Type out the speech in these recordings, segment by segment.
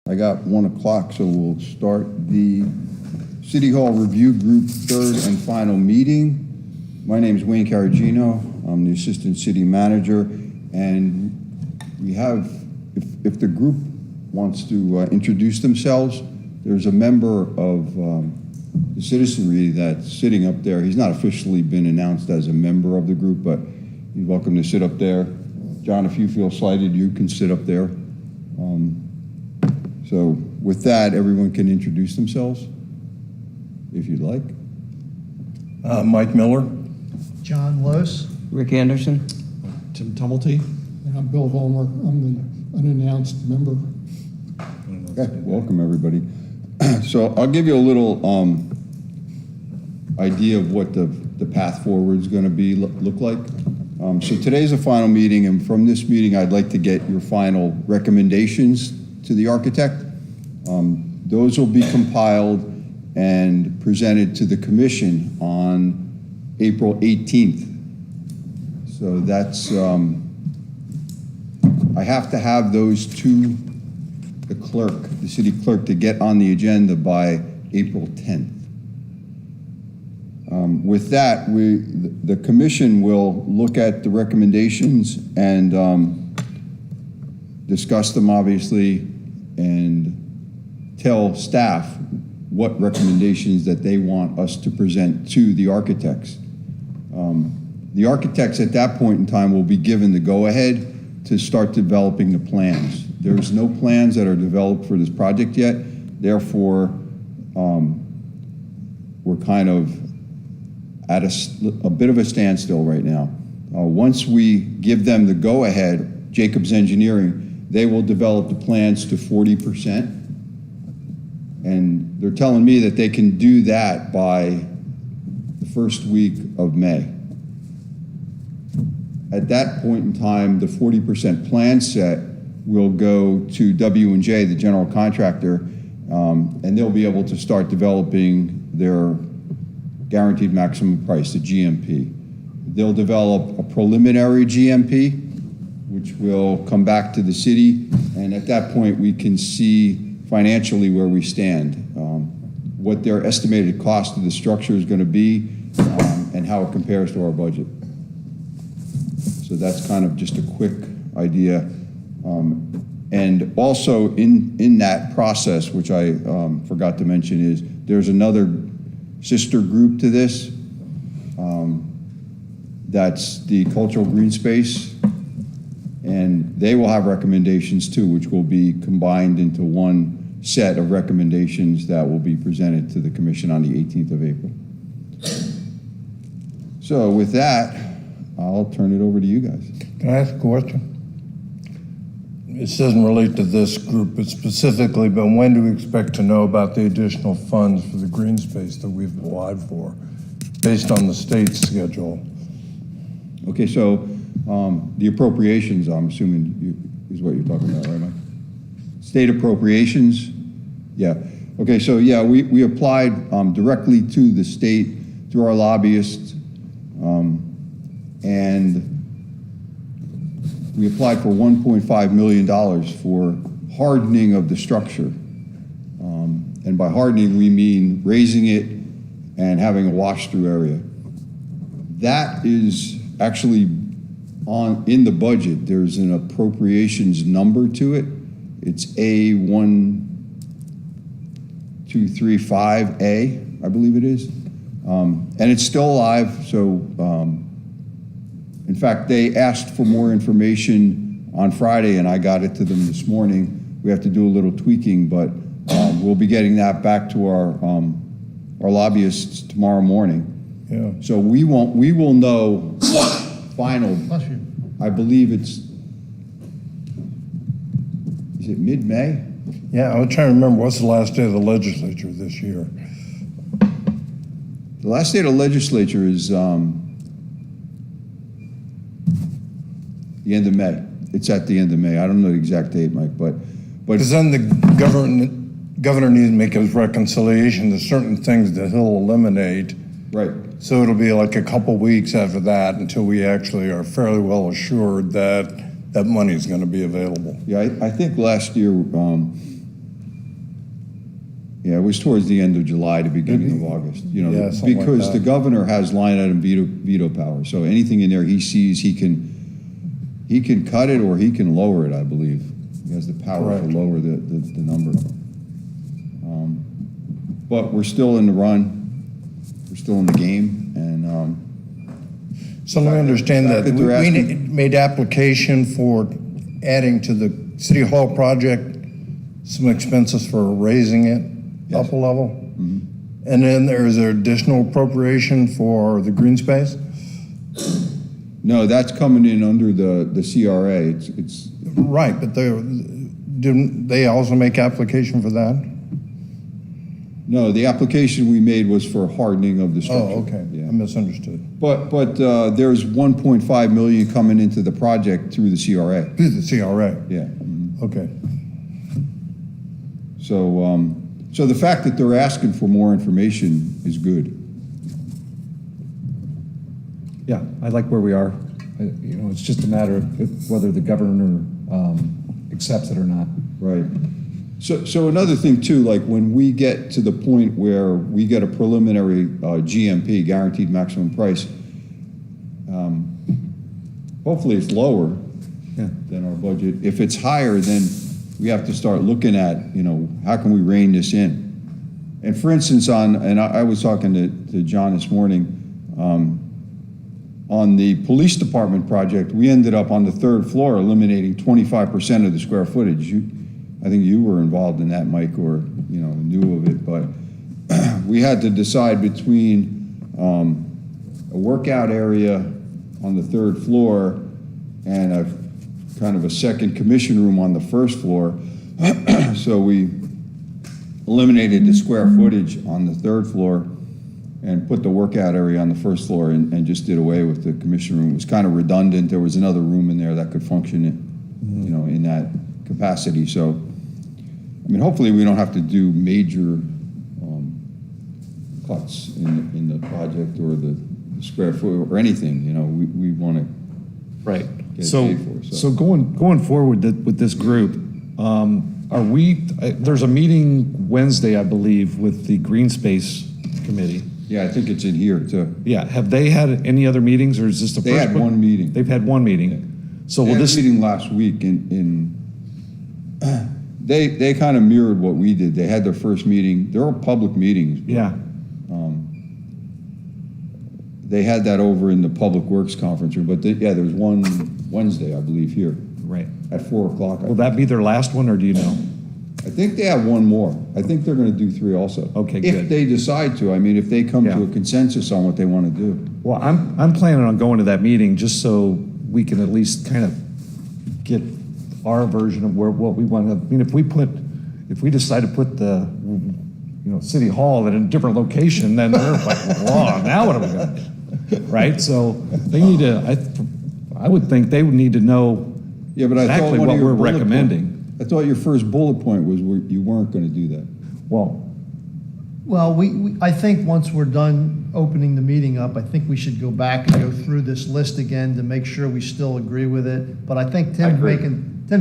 I got 1 o'clock, so we'll start the City Hall Review Group third and final meeting. My name is Wayne Caragino. I'm the Assistant City Manager, and we have, if the group wants to introduce themselves, there's a member of the citizenry that's sitting up there. He's not officially been announced as a member of the group, but he's welcome to sit up there. John, if you feel slighted, you can sit up there. So with that, everyone can introduce themselves, if you'd like. Mike Miller. John Lose. Rick Anderson. Tim Tumulty. And I'm Bill Vollmer. I'm the unannounced member. Okay, welcome everybody. So I'll give you a little idea of what the path forward is going to be look like. So today's a final meeting, and from this meeting, I'd like to get your final recommendations to the architect. Those will be compiled and presented to the commission on April 18th. So that's, I have to have those to the clerk, the city clerk, to get on the agenda by April 10th. With that, the commission will look at the recommendations and discuss them, obviously, and tell staff what recommendations that they want us to present to the architects. The architects at that point in time will be given the go-ahead to start developing the plans. There's no plans that are developed for this project yet, therefore we're kind of at a bit of a standstill right now. Once we give them the go-ahead, Jacobs Engineering, they will develop the plans to 40%. And they're telling me that they can do that by the first week of May. At that point in time, the 40% plan set will go to W&J, the general contractor, and they'll be able to start developing their guaranteed maximum price, the GMP. They'll develop a preliminary GMP, which will come back to the city, and at that point we can see financially where we stand, what their estimated cost of the structure is going to be, and how it compares to our budget. So that's kind of just a quick idea. And also in that process, which I forgot to mention, is there's another sister group to this. That's the Cultural Green Space. And they will have recommendations too, which will be combined into one set of recommendations that will be presented to the commission on the 18th of April. So with that, I'll turn it over to you guys. Can I ask a question? This doesn't relate to this group, but specifically, but when do we expect to know about the additional funds for the green space that we've applied for, based on the state's schedule? Okay, so the appropriations, I'm assuming is what you're talking about, right, Mike? State appropriations, yeah. Okay, so yeah, we applied directly to the state through our lobbyists, and we applied for $1.5 million for hardening of the structure. And by hardening, we mean raising it and having a wash-through area. That is actually in the budget. There's an appropriations number to it. It's A1235A, I believe it is. And it's still alive, so in fact, they asked for more information on Friday, and I got it to them this morning. We have to do a little tweaking, but we'll be getting that back to our lobbyists tomorrow morning. Yeah. So we will know final. I believe is it mid-May? Yeah, I was trying to remember, what's the last day of the legislature this year? The last day of the legislature is the end of May. It's at the end of May. I don't know the exact date, Mike, but Because then the governor needs to make his reconciliation to certain things that he'll eliminate. right. So it'll be like a couple weeks after that until we actually are fairly well assured that that money is going to be available. Yeah, I think last year Yeah, it was towards the end of July to beginning of August, you know, Yeah, something like because the that. governor has line item veto power. So anything in there he sees, he can cut it or he can lower it, I believe. He has the power Correct. to lower the number. But we're still in the run, we're still in the game, and, So let me understand fact that. that they're We asking- made application for adding to the City Hall project some expenses for raising it up a level? And then there's an additional appropriation for the green space? no, that's coming in under the CRA. It's, Right, but didn't they also make application for that? no, the application we made was for hardening of the structure. Oh, okay, Yeah. I misunderstood. But there's 1.5 million coming into the project through the CRA. Through the CRA, Yeah. okay. So the fact that they're asking for more information is good. Yeah, I like where we are. You know, it's just a matter of whether the governor accepts it or not. Right. So another thing too, like when we get to the point where we get a preliminary GMP, guaranteed maximum price, hopefully it's lower Yeah. than our budget. If it's higher, then we have to start looking at, you know, how can we rein this in? And for instance, I was talking to John this morning, on the police department project, we ended up on the third floor eliminating 25% of the square footage. I think you were involved in that, Mike, or, you know, knew of it, but we had to decide between a workout area on the third floor and a kind of a second commission room on the first floor. So we eliminated the square footage on the third floor and put the workout area on the first floor and just did away with the commission room. It was kind of redundant. There was another room in there that could function, you know, in that capacity. So, I mean, hopefully we don't have to do major cuts in the project or the square foot or anything, you know, we want to Right. get So, paid for. so going forward with this group, there's a meeting Wednesday, I believe, with the Green Space Committee. Yeah, I think it's in here too. Yeah, have they had any other meetings, or is this the They first had one meeting. They've had one meeting. So They will had a this, meeting last week they kind of mirrored what we did. They had their first meeting. They're all public meetings. But, yeah, they had that over in the Public Works Conference Room, but there's one Wednesday, I believe, here right. at 4 o'clock. Will that be their last one, or do you know? I think they have one more. I think they're going to do 3 also. Okay, If good. they decide to. I mean, if they come to Yeah. a consensus on what they want to do. Well, I'm planning on going to that meeting just so we can at least kind of get our version of what we want to, I mean, if we decide to put the, you know, City Hall in a different location, then they're like, well, now what are we going to do? Right? So they need to, I would think they would need to know Yeah, but I thought exactly one of what your we're bullet recommending. I thought your first bullet point was you weren't going to do that. Well, Well, I think once we're done opening the meeting up, I think we should go back and go through this list again to make sure we still agree with it. But I think Tim's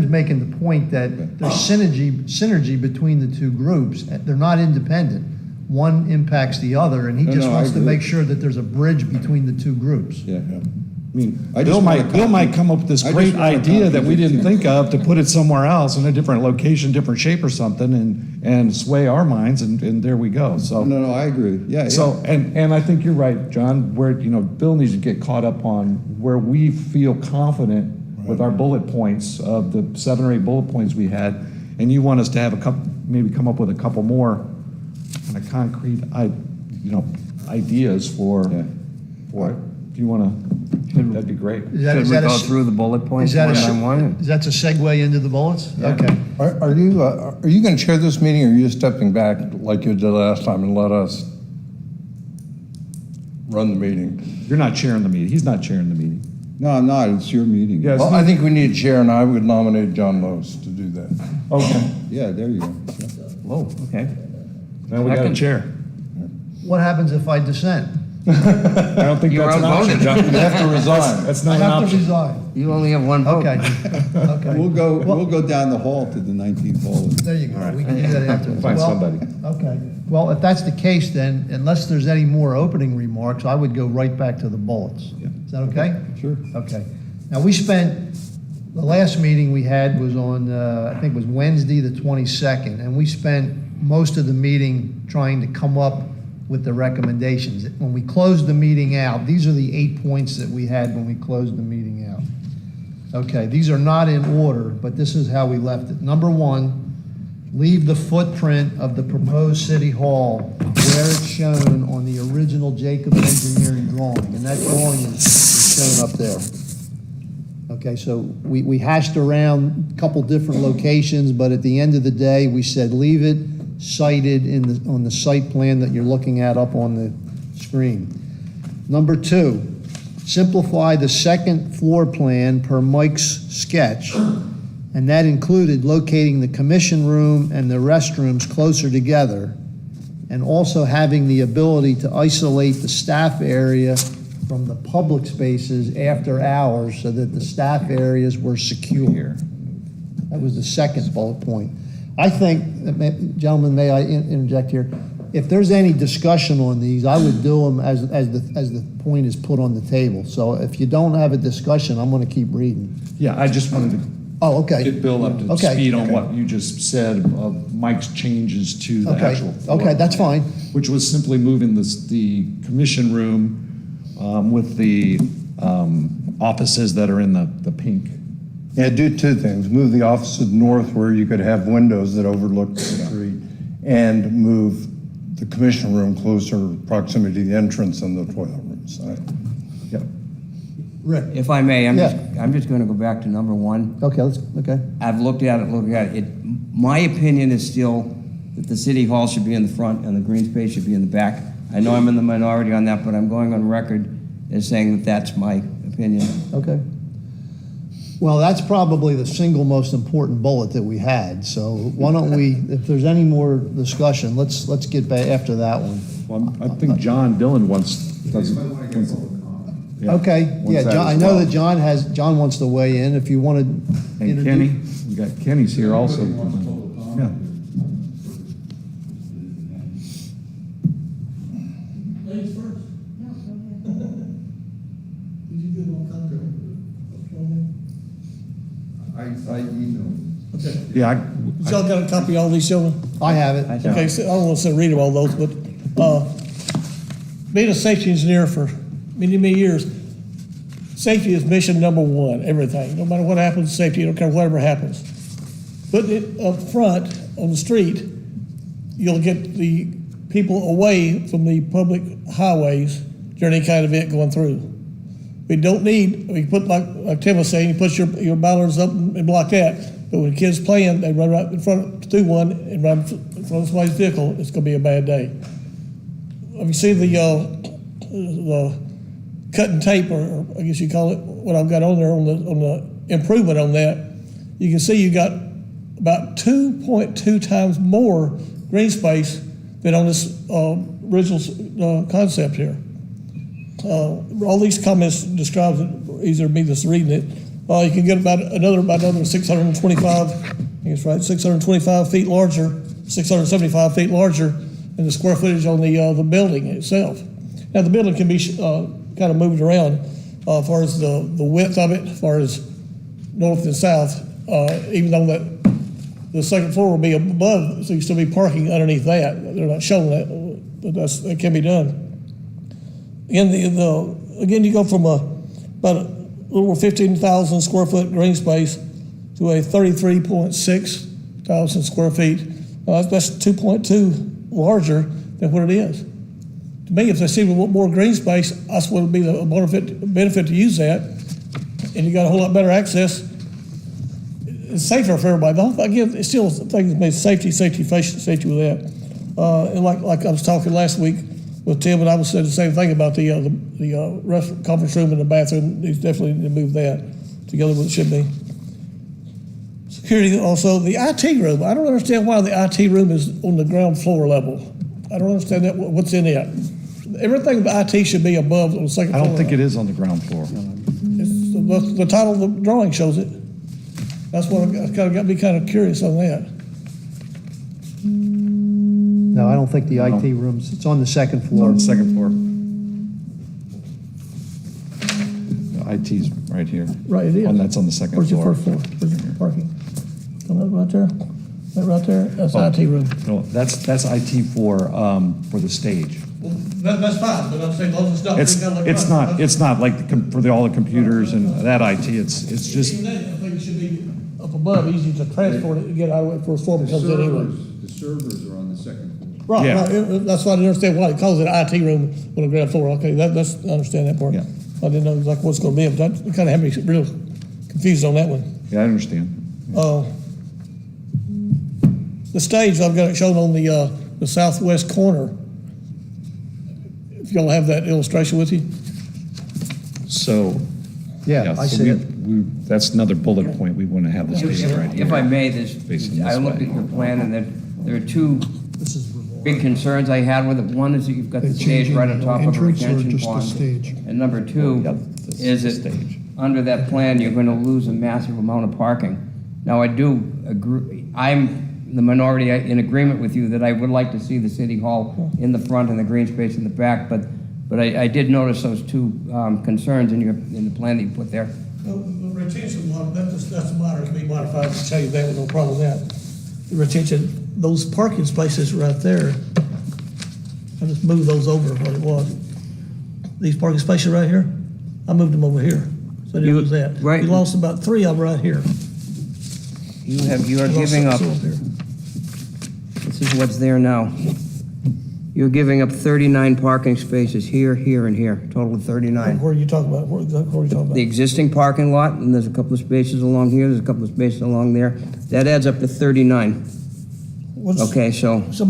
making the point that there's synergy between the two groups. They're not independent. One impacts the other, and he just No, I wants to agree. make sure that there's a bridge between the two groups. Yeah. I mean, I just Bill want might, to Bill might come up with this I just great want to idea that we contradict didn't him. think of to put it somewhere else in a different location, different shape or something, and sway our minds, and there we go. So, No, I agree. Yeah, so, and I think you're right, John, where, you know, Bill needs to get caught up on where we feel confident with our bullet points of the 7 or 8 bullet points we had, and you want us to have a couple, maybe come up with a couple more kind of concrete, ideas for Yeah. it. If you want to, that'd be great. Is that, Should is we that go a, through the bullet points is that one a, by one? is that a segue into the bullets? Okay. Are you going to chair this meeting, or are you stepping back like you did last time and let us run the meeting? You're not chairing the meeting. He's not chairing the meeting. No, I'm not. It's your meeting. Yeah. Well, I think we need a chair, and I would nominate John Lewis to do that. Okay. Yeah, there you go. Whoa, okay. Now we got a Second. chair. What happens if I dissent? I don't think You that's an option, outvoted. John. You have to resign. That's I not an have to option. resign. You only have one vote. Okay, okay. We'll go down the hall to the 19th hall. There you go, we can do that after. Find Well, somebody. Okay, well, if that's the case, then, unless there's any more opening remarks, I would go right back to the bullets. Is that okay? Sure. Okay. Now, we spent, the last meeting we had was on, I think it was Wednesday, the 22nd, and we spent most of the meeting trying to come up with the recommendations. When we closed the meeting out, these are the 8 points that we had when we closed the meeting out. Okay, these are not in order, but this is how we left it. Number 1, leave the footprint of the proposed city hall where it's shown on the original Jacobs Engineering drawing, and that drawing is shown up there. Okay, so we hashed around a couple different locations, but at the end of the day, we said leave it cited on the site plan that you're looking at up on the screen. Number 2, simplify the second floor plan per Mike's sketch, and that included locating the commission room and the restrooms closer together, and also having the ability to isolate the staff area from the public spaces after hours so that the staff areas were secure. That was the second bullet point. I think, gentlemen, may I interject here? If there's any discussion on these, I would do them as the point is put on the table. So if you don't have a discussion, I'm going to keep reading. Yeah, I just wanted to Oh, okay. get Bill up to Okay. speed on what you just said of Mike's changes to the Okay, actual floor okay, that's plan, fine. which was simply moving the commission room with the offices that are in the pink. Yeah, do 2 things. Move the offices north where you could have windows that overlook the street, and move the commission room closer proximity to the entrance and the toilet room side. Yep. Rick? If I may, I'm Yeah. just going to go back to number 1. Okay, okay. I've looked at it. My opinion is still that the city hall should be in the front and the green space should be in the back. I know I'm in the minority on that, but I'm going on record as saying that that's my opinion. Okay. Well, that's probably the single most important bullet that we had, so why don't we, if there's any more discussion, let's get back after that one. Well, I think John Dillon Okay, yeah, John, I know that John wants to weigh in, if you want to. And Kenny, we got Kenny's here also. Yeah. Ladies first. Did you get all kinds of? I emailed. Okay. Yeah, Did y'all got a copy of all these, gentlemen? I have it. Okay, so I don't want to read them all those, but being a safety engineer for many, many years, safety is mission number 1, everything. No matter what happens, safety, I don't care whatever happens. Putting it up front on the street, you'll get the people away from the public highways during any kind of event going through. We don't need, we put like Tim was saying, you put your bollards up and block that. But when kids playing, they run right in front through one and run in front of somebody's vehicle, it's gonna be a bad day. Have you seen the cut and tape, or I guess you call it, what I've got on there on the improvement on that? You can see you got about 2.2 times more green space than on this original concept here. All these comments describe it, easier me just reading it. You can get about another 625, I think it's right, 625 feet larger, 675 feet larger than the square footage on the building itself. Now the building can be kind of moved around as far as the width of it, as far as north and south, even though that the second floor will be above, so you still be parking underneath that. They're not showing that, but that can be done. In again, you go from about a little over 15,000 square foot green space to a 33.6 thousand square feet. That's 2.2 larger than what it is. To me, if they see more green space, that's what would be the benefit to use that, and you got a whole lot better access. It's safer for everybody. The whole thing, again, it's still things made safety with that. And like I was talking last week with Tim, and I was saying the same thing about the conference room and the bathroom. He's definitely need to move that together with it should be. Security also, the IT room. I don't understand why the IT room is on the ground floor level. I don't understand that. What's in it? everything with IT should be above on the second I floor. don't think it is on the ground floor. The title of the drawing shows it. That's what got me kind of curious on that. No, I don't think the IT rooms, it's on the second It's floor. on the second floor. The IT's right here. Right, it is. And that's on the second Where's your floor. first floor? Where's your parking? On that right there? That right there? That's Oh. IT room. No, that's IT for the stage. Well, that's fine, but I'm saying those are stuff. It's not like all the computers and that IT, it's just, Even then, I think it should be up above, easy to transport it, to get out before a storm comes in anyway. The servers are on the second floor. Right, Yeah. right, that's why I didn't understand why it calls it IT room on the ground floor, okay, that's, I understand that part. Yeah. I didn't know exactly what's gonna be, but that kind of had me real confused on that one. yeah, I understand. The stage, I've got it shown on the southwest corner. If y'all have that illustration with you. So, Yeah, I so see it. that's another bullet point, we want to have the stage right here. If I may, Facing I this looked way. at your plan, and there are two This is big concerns I had with it. One is that you've got the They're stage right on changing top the of a entrance or retention just the pond. stage? And number two Yep, this is is the that stage. under that plan, you're going to lose a massive amount of parking. Now, I do agree, I'm the minority in agreement with you that I would like to see the city hall in the front and the green space in the back, but I did notice those two concerns in the plan that you put there. The retention, that's a minor, it can be modified to change that with no problem with that. The retention, those parking spaces right there, I just moved those over what it was. These parking spaces right here, I moved them over here, so I didn't You- lose that. right. You lost about 3 of them right here. You are You lost giving up, some up there. this is what's there now. You're giving up 39 parking spaces here, here, and here, total of 39. Where are you talking about? Where are you talking The about? existing parking lot, and there's a couple of spaces along here, there's a couple of spaces along there. That adds up to 39. What's- Okay, so So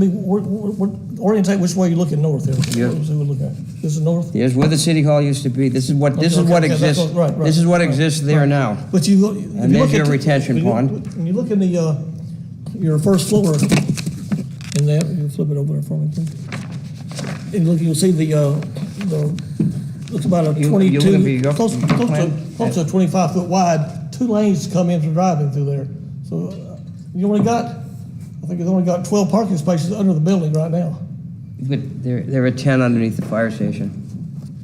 orientate which way you're looking north here. Yeah. What we look at? This is north? here's where the city hall used to be. This is what Okay, okay, that's exists. what- right, right, This is what right, exists there right. now. But you look. And there's your retention pond. When you look in the, your first floor, in that, you flip it over there for me, please. And look, you'll see it's about a You- 22, you looking for your close plan? to a 25-foot wide, 2 lanes come in for driving through there. So you only got, I think it's only got 12 parking spaces under the building right now. But there are 10 underneath the fire station.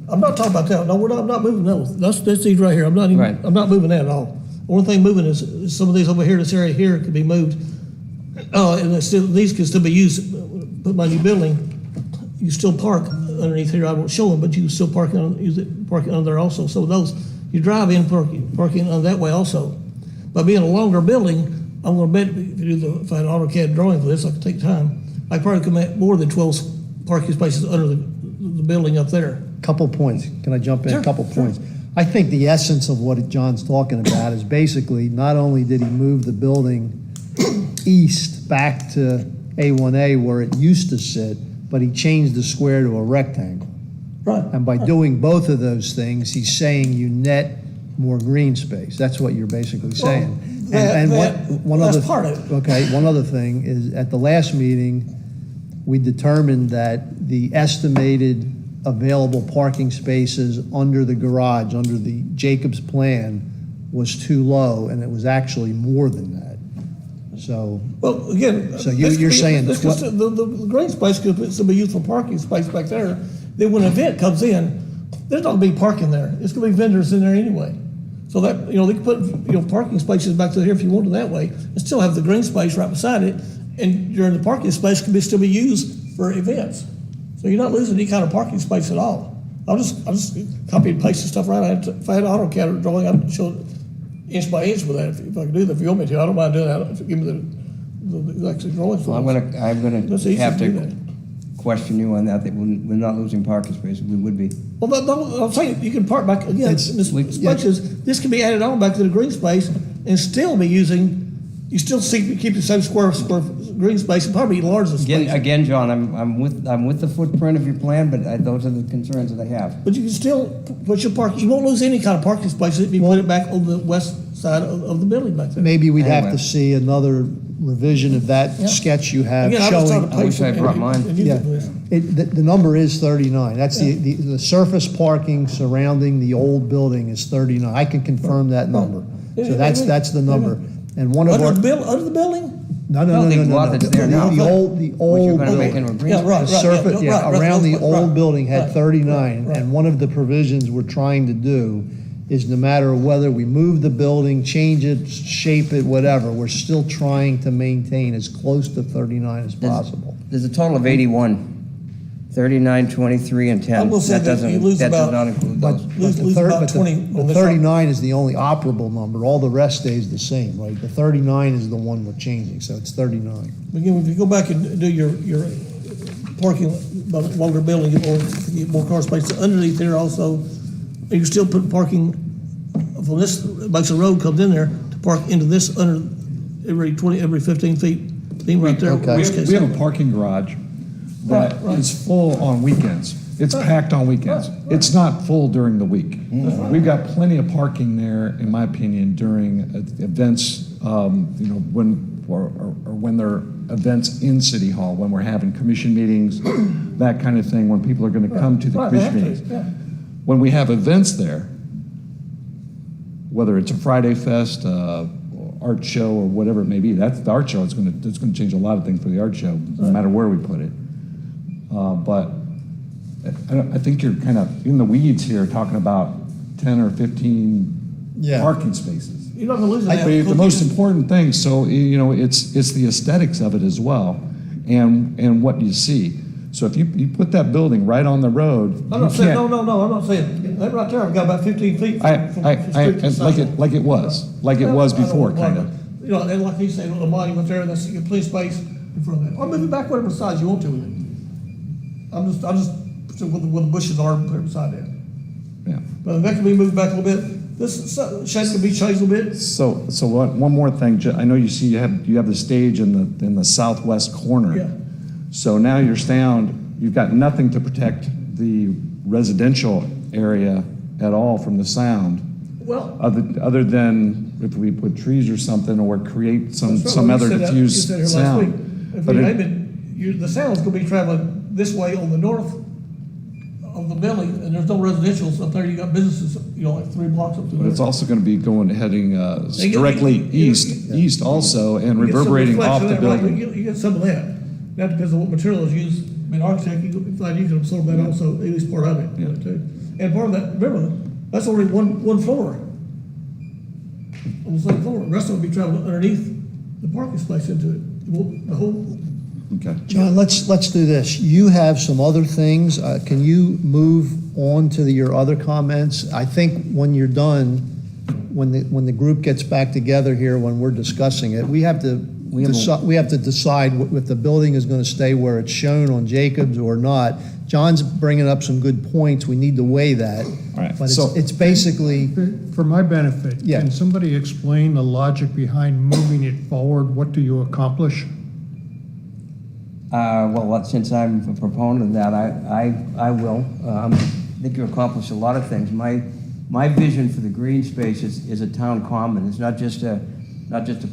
I'm not talking about that. No, I'm not moving those. That's these right here. Right. I'm not moving that at all. Only thing moving is some of these over here, this area here could be moved. And these can still be used, put my new building, you still park underneath here. I won't show them, but you can still parking under there also. So those, you drive in parking on that way also. By being a longer building, I'm gonna bet if I had an AutoCAD drawing for this, I could take time. I probably could make more than 12 parking spaces under the building up there. Couple points. Can I jump in? Sure, A couple sure. points. I think the essence of what John's talking about is basically not only did he move the building east back to A1A where it used to sit, but he changed the square to a rectangle. Right. And by doing both of those things, he's saying you net more green space. That's what you're basically saying. One that's other part of it. Okay, one other thing is at the last meeting, we determined that the estimated available parking spaces under the garage, under the Jacobs plan, was too low, and it was actually more than that. So, Well, again. So this you're could be- saying this could still- the green space could still be used for parking space back there. Then when an event comes in, there's not gonna be parking there. It's gonna be vendors in there anyway. So that, they can put, parking spaces back to here if you wanted that way, and still have the green space right beside it. And during the parking space can still be used for events. So you're not losing any kind of parking space at all. I'll just copy and paste the stuff right. If I had an AutoCAD drawing, I'd show it inch by inch with that, if I could do that, if you want me to. I don't mind doing that, if you give me the actual drawings for Well, it. I'm gonna That's easy have to do to that. question you on that we're not losing parking spaces. We would be. Well, I'm saying, you can park back, again, It's- this spaces, this can be added on back to the green space and still be using you still keep the same square green space, and probably enlarge the space. Again, John, I'm with the footprint of your plan, but those are the concerns that I have. But you can still put your park, you won't lose any kind of parking space if you put it back on the west side of the building back there. Maybe we'd have Anyway. to see another revision of that Yeah. sketch you have Again, I was trying showing. to I wish I pay for brought it mine. and use Yeah, it for this. the number is 39. That's the surface parking surrounding the old building is 39. I can confirm that number. So that's the number. And one of our, Under the building? no, No, no, the no, no, lot no. that's there now. The old, Which you're gonna make into a green Yeah, right, the space. surface, right, yeah, right, around the right, old right. building had Right, 39. right. And one of the provisions we're trying to do is no matter whether we move the building, change it, shape it, whatever, we're still trying to maintain as close to 39 as possible. There's a total of 81, 39, 23, and 10. I will say that you lose That does about- not include But those. but the Lose thir- about but the- 20 the on this 39 is the only operable number. All the rest stays the same, right? The 39 is the one we're changing, so it's 39. Again, if you go back and do your parking, longer building, get more car space. Underneath there also, you can still put parking from this, Buxton Road comes in there to park into this under every 15 feet. Thing right there. Okay. worst case. We have a parking garage that Right, right. is full on weekends. It's packed on weekends. It's not full during the week. We've got plenty of parking there, in my opinion, during events, when there are events in City Hall, when we're having commission meetings, that kind of thing, when people are going to come to the Right, they commission have to, meetings. yeah. When we have events there, whether it's a Friday Fest, art show, or whatever it may be, that's the art show. It's going to change a lot of things for the art show, no matter where we put it. But I think you're kind of in the weeds here, talking about 10 or 15 Yeah. parking spaces. You're not gonna lose But that. the most important thing, so it's the aesthetics of it as well, and what you see. So if you put that building right on the road, I'm you not saying, can't. no, I'm not saying, that right there, I've got about 15 feet from the street to the Like sidewalk. like it was I don't before, want kind to- of. You know, and like he's saying, a monument there, that's your police space in front of that. Or move it back whatever size you want to with it. I'm just where the bushes are, put it beside that. Yeah. But that can be moved back a little bit. This shape can be changed a little bit. So one more thing. I know you have the stage in the southwest corner. Yeah. So now your sound, you've got nothing to protect the residential area at all from the sound. Well, Other than if we put trees or something, or create some that's right. other You said that- diffused you said here last week. sound. If But we it- name it, the sound's gonna be traveling this way on the north of the building, and there's no residentials up there. You got businesses, like 3 blocks up to But there. it's also going to be heading get- directly you- east also, and You get some reverberating off reflection the there, right, building. You get some of that. That depends on what material is used. I mean, architect, you can absorb that also, at least part of it, too. And part of that, remember, that's only one floor. On the same floor, the rest of it will be traveling underneath the parking space into it. The whole, Okay. John, let's do this. You have some other things. Can you move on to your other comments? I think when you're done, when the group gets back together here, when we're discussing it, we have to decide if the building is going to stay where it's shown on Jacobs or not. John's bringing up some good points. We need to weigh that. All right, But so- it's basically, For my benefit, Yeah. can somebody explain the logic behind moving it forward? What do you accomplish? Since I'm a proponent of that, I will. I think you accomplish a lot of things. My vision for the green space is a town common. It's not just a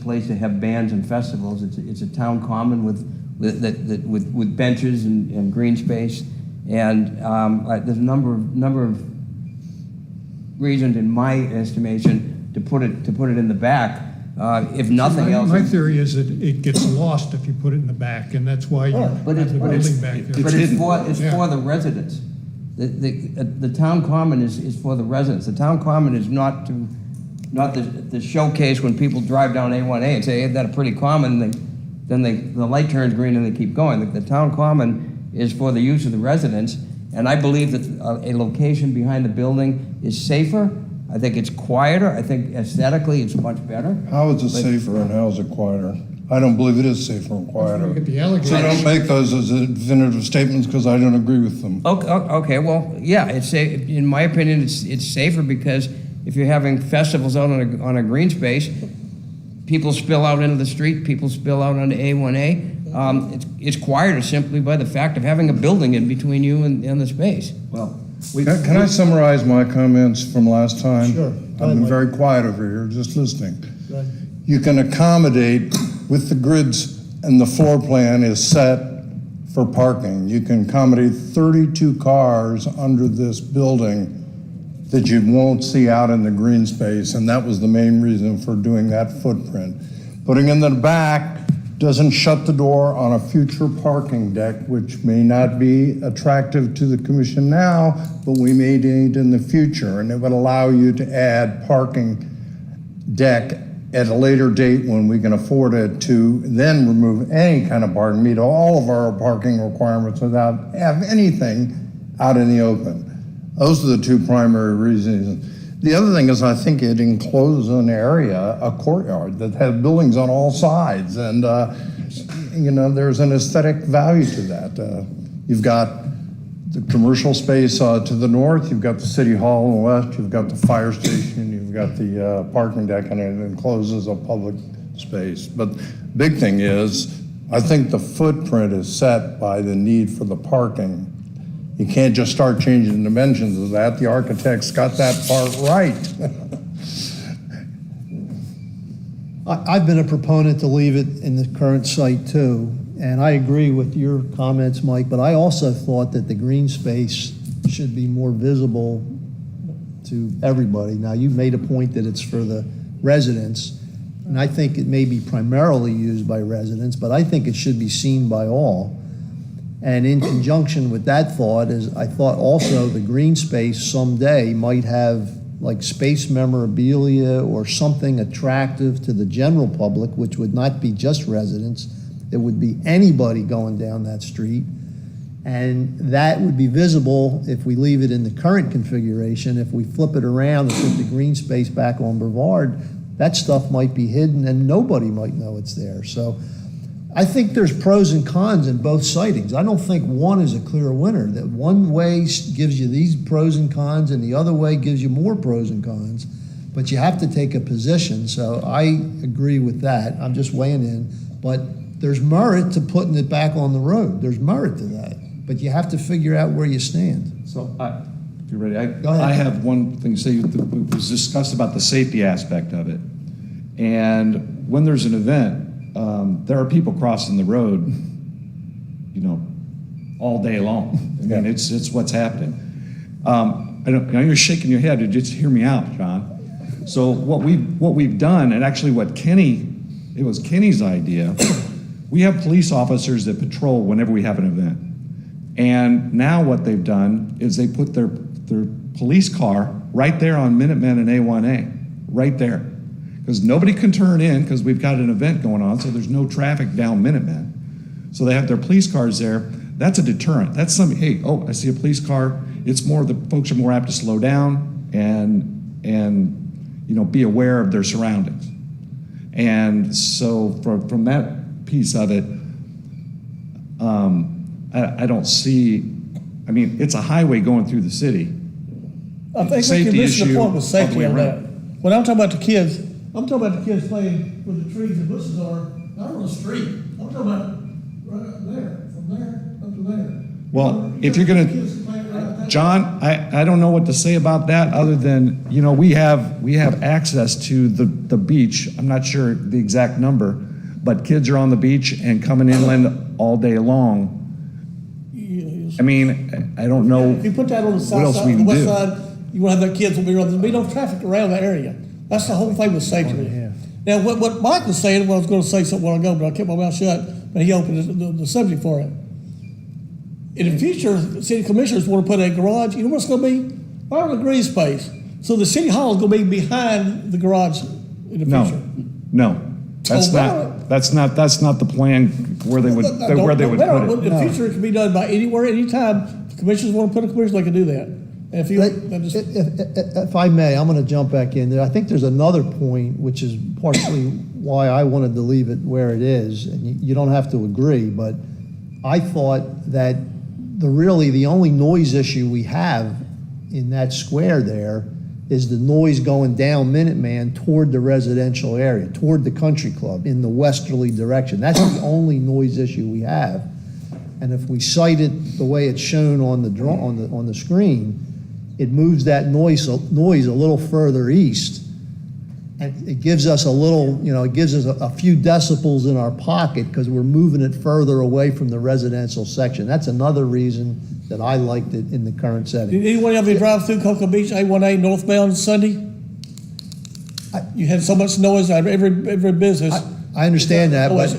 place to have bands and festivals. It's a town common with benches and green space. And there's a number of reasons, in my estimation, to put it in the back. If nothing else. My theory is that it gets lost if you put it in the back, and that's why you have But the it's- building back there. But it's Yeah. for the residents. The town common is for the residents. The town common is not the showcase when people drive down A1A and say, hey, that's a pretty common, then the light turns green and they keep going. The town common is for the use of the residents, and I believe that a location behind the building is safer. I think it's quieter. I think aesthetically it's much better. How is it safer and how is it quieter? I don't believe it is safer and quieter. Look at the So alligator. don't make those as definitive statements because I don't agree with them. Okay, well, yeah, in my opinion, it's safer because if you're having festivals out on a green space, people spill out into the street, people spill out onto A1A. It's quieter simply by the fact of having a building in between you and the space. Well, Can I summarize my comments from last time? Sure. I've been very quiet over here, just listening. Go ahead. You can accommodate with the grids, and the floor plan is set for parking. You can accommodate 32 cars under this building that you won't see out in the green space, and that was the main reason for doing that footprint. Putting in the back doesn't shut the door on a future parking deck, which may not be attractive to the commission now, but we may need in the future, and it would allow you to add parking deck at a later date when we can afford it to then remove any kind of parking, meet all of our parking requirements without have anything out in the open. Those are the two primary reasons. The other thing is I think it encloses an area, a courtyard that has buildings on all sides, and there's an aesthetic value to that. You've got the commercial space to the north, you've got the city hall on the west, you've got the fire station, you've got the parking deck, and it encloses a public space. But big thing is, I think the footprint is set by the need for the parking. You can't just start changing the dimensions of that. The architects got that part right. I've been a proponent to leave it in the current site too, and I agree with your comments, Mike, but I also thought that the green space should be more visible to everybody. Now, you made a point that it's for the residents, and I think it may be primarily used by residents, but I think it should be seen by all. And in conjunction with that thought is, I thought also the green space someday might have like space memorabilia or something attractive to the general public, which would not be just residents. It would be anybody going down that street. And that would be visible if we leave it in the current configuration. If we flip it around and put the green space back on Brevard, that stuff might be hidden and nobody might know it's there. So I think there's pros and cons in both sightings. I don't think one is a clear winner, that one way gives you these pros and cons and the other way gives you more pros and cons, but you have to take a position. So I agree with that. I'm just weighing in, but there's merit to putting it back on the road. There's merit to that, but you have to figure out where you stand. So, if you're ready, Go ahead. I have one thing to say. It was discussed about the safety aspect of it. And when there's an event, there are people crossing the road, all day long. I mean, it's what's happening. I know you're shaking your head. Just hear me out, John. So what we've done, and actually it was Kenny's idea. We have police officers that patrol whenever we have an event. And now what they've done is they put their police car right there on Minutemen and A1A, right there. Because nobody can turn in because we've got an event going on, so there's no traffic down Minutemen. So they have their police cars there. That's a deterrent. That's something, hey, I see a police car. It's more, the folks are more apt to slow down and be aware of their surroundings. And so from that piece of it, I don't see, it's a highway going through the city. I think we Safety can miss the issue point with all the safety way on that. around. When I'm talking about the kids, I'm talking about the kids playing where the trees and bushes are, not on the street. I'm talking about right up there, from there up to there. Well, if you're gonna, Kids playing right up there. John, I don't know what to say about that other than, we have access to the beach. I'm not sure the exact number, but kids are on the beach and coming inland all day long. I don't know. If you put that on the What south else side, we the can west do? side, you won't have that kids will be around, there'll be no traffic around that area. That's the whole thing with safety. Now, what Mike was saying, well, I was gonna say something a while ago, but I kept my mouth shut, but he opened the subject for it. In the future, city commissioners wanna put a garage, you know what it's gonna be? Right on the green space. So the city hall is gonna be behind the garage in the future. No, that's not the plan where they would put it. In the future, it can be done by anywhere, anytime. If the commissioners wanna put a commission, they can do that. And if you, that just. If I may, I'm going to jump back in there. I think there's another point, which is partially why I wanted to leave it where it is, and you don't have to agree, but I thought that the only noise issue we have in that square there is the noise going down Minuteman toward the residential area, toward the country club in the westerly direction. That's the only noise issue we have. And if we site it the way it's shown on the on the screen, it moves that noise a little further east. And it gives us a little, it gives us a few decibels in our pocket because we're moving it further away from the residential section. That's another reason that I liked it in the current setting. Did anyone ever drive through Cocoa Beach, A1A northbound Sunday? You had so much noise out of every business. I understand that, but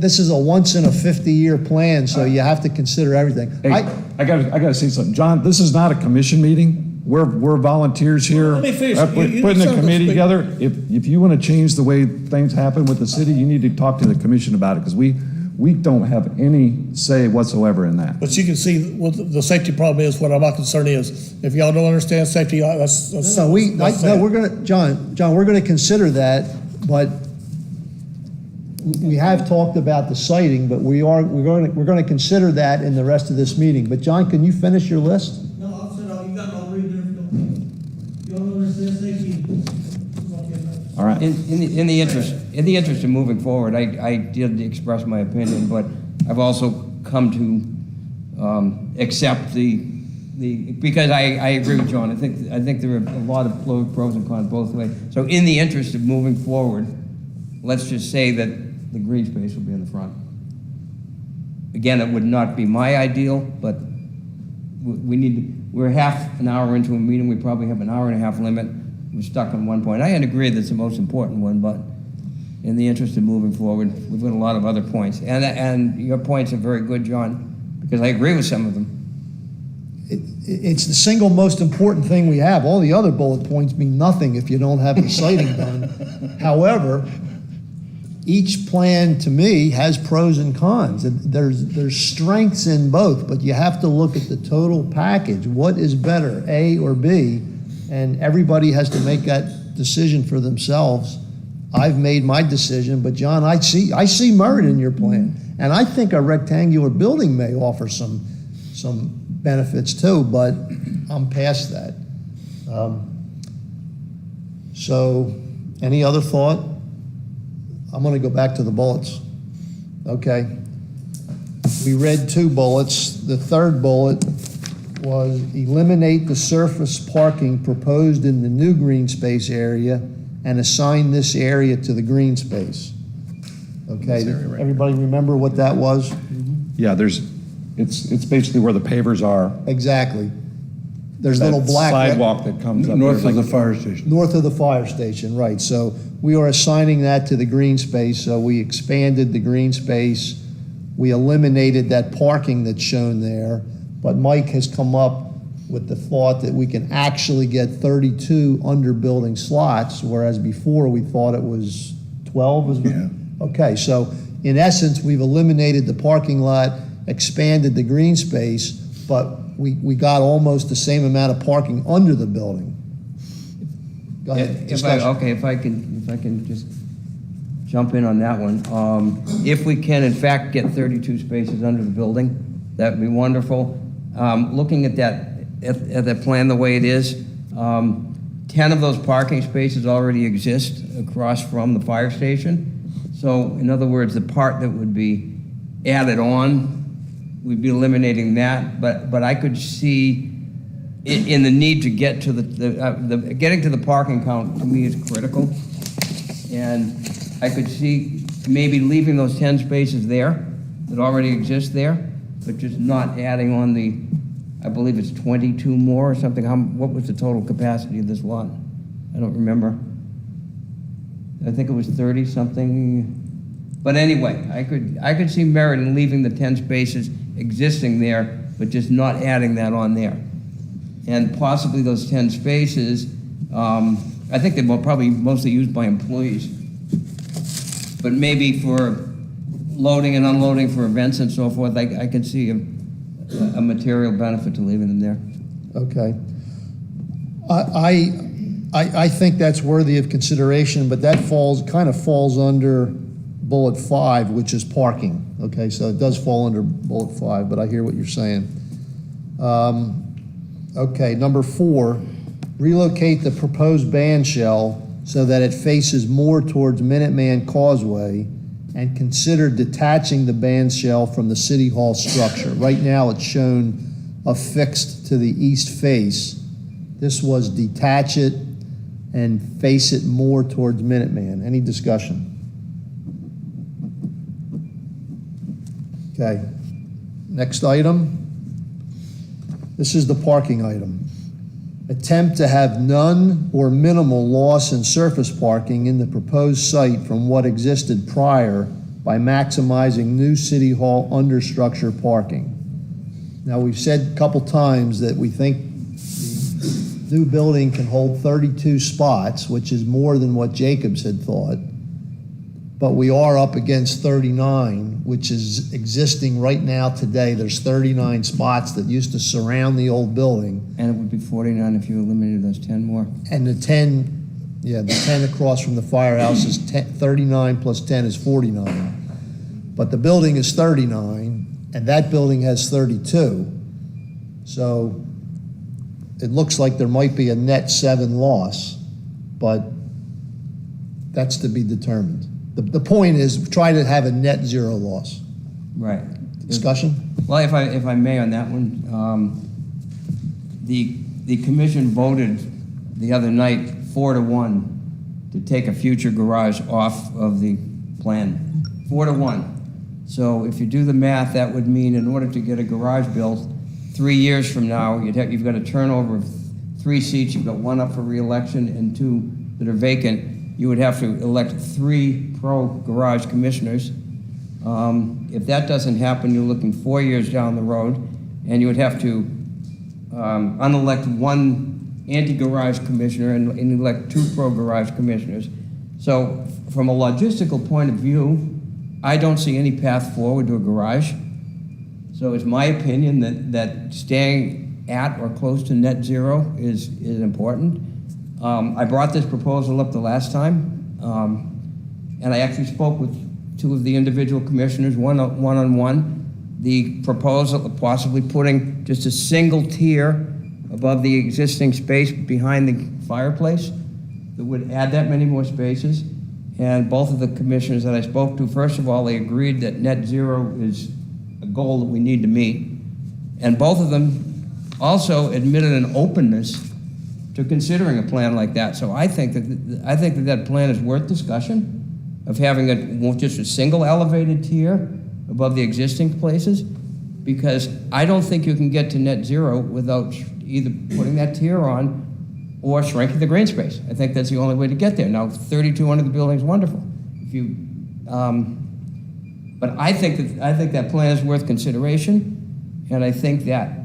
this is a once in a 50-year plan, so you have to consider everything. Hey, I gotta say something. John, this is not a commission meeting. We're volunteers here. Let me finish. You Putting a deserve to committee speak. together. If you want to change the way things happen with the city, you need to talk to the commission about it, because we don't have any say whatsoever in that. But you can see what the safety problem is, what my concern is. If y'all don't understand safety, that's No, sad. we're gonna, John, we're gonna consider that, but we have talked about the siting, but we're gonna consider that in the rest of this meeting. But John, can you finish your list? No, I'm saying, you got all read there. You don't understand safety. All right. In the interest of moving forward, I did express my opinion, but I've also come to accept because I agree with John. I think there are a lot of pros and cons both ways. So in the interest of moving forward, let's just say that the green space will be in the front. Again, it would not be my ideal, but we're half an hour into a meeting. We probably have an hour and a half limit. We're stuck on one point. I agree that's the most important one, but in the interest of moving forward, we've got a lot of other points. And your points are very good, John, because I agree with some of them. It's the single most important thing we have. All the other bullet points mean nothing if you don't have the siting done. However, each plan to me has pros and cons. There's strengths in both, but you have to look at the total package. What is better, A or B? And everybody has to make that decision for themselves. I've made my decision, but John, I see merit in your plan. And I think a rectangular building may offer some benefits too, but I'm past that. So, any other thought? I'm gonna go back to the bullets. Okay. We read 2 bullets. The third bullet was eliminate the surface parking proposed in the new green space area and assign this area to the green space. Okay, everybody remember what that was? Yeah, it's basically where the pavers are. Exactly. There's little That black. sidewalk that comes up. North there, of the like- fire station. North of the fire station, right. So we are assigning that to the green space, so we expanded the green space. We eliminated that parking that's shown there, but Mike has come up with the thought that we can actually get 32 under-building slots, whereas before we thought it was 12. Yeah. Okay, so in essence, we've eliminated the parking lot, expanded the green space, but we got almost the same amount of parking under the building. Go ahead. If I can just jump in on that one. If we can, in fact, get 32 spaces under the building, that'd be wonderful. Looking at that plan the way it is, 10 of those parking spaces already exist across from the fire station. So, in other words, the part that would be added on, we'd be eliminating that. But I could see in the need to get to getting to the parking count, to me, is critical. And I could see maybe leaving those 10 spaces there that already exist there, but just not adding on I believe it's 22 more or something. What was the total capacity of this lot? I don't remember. I think it was 30 something. But anyway, I could see merit in leaving the 10 spaces existing there, but just not adding that on there. And possibly those 10 spaces, I think they were probably mostly used by employees, but maybe for loading and unloading for events and so forth, I could see a material benefit to leaving them there. Okay. I think that's worthy of consideration, but that kind of falls under bullet 5, which is parking. Okay, so it does fall under bullet 5, but I hear what you're saying. Okay, number 4, relocate the proposed band shell so that it faces more towards Minuteman Causeway, and consider detaching the band shell from the City Hall structure. Right now, it's shown affixed to the east face. This was detach it and face it more towards Minuteman. Any discussion? Okay. Next item. This is the parking item. Attempt to have none or minimal loss in surface parking in the proposed site from what existed prior by maximizing new City Hall understructure parking. Now, we've said a couple times that we think the new building can hold 32 spots, which is more than what Jacobs had thought. But we are up against 39, which is existing right now today. There's 39 spots that used to surround the old building. And it would be 49 if you eliminated those 10 more. And the 10, the 10 across from the firehouse is 39 plus 10 is 49. But the building is 39, and that building has 32. So it looks like there might be a net 7 loss, but that's to be determined. The point is, try to have a net 0 loss. Right. Discussion? Well, if I may on that one, the commission voted the other night 4-1 to take a future garage off of the plan. 4-1. So if you do the math, that would mean in order to get a garage built 3 years from now, you've got a turnover of 3 seats. You've got 1 up for re-election and 2 that are vacant. You would have to elect 3 pro-garage commissioners. If that doesn't happen, you're looking 4 years down the road, and you would have to unelect 1 anti-garage commissioner and elect 2 pro-garage commissioners. So from a logistical point of view, I don't see any path forward to a garage. So it's my opinion that staying at or close to net 0 is important. I brought this proposal up the last time, and I actually spoke with 2 of the individual commissioners, one-on-one. The proposal of possibly putting just a single tier above the existing space behind the fireplace that would add that many more spaces. And both of the commissioners that I spoke to, first of all, they agreed that net 0 is a goal that we need to meet. And both of them also admitted an openness to considering a plan like that. So I think that plan is worth discussion, of having just a single elevated tier above the existing places, because I don't think you can get to net 0 without either putting that tier on or shrinking the green space. I think that's the only way to get there. Now, 32 under the building is wonderful. But I think that plan is worth consideration, and I think that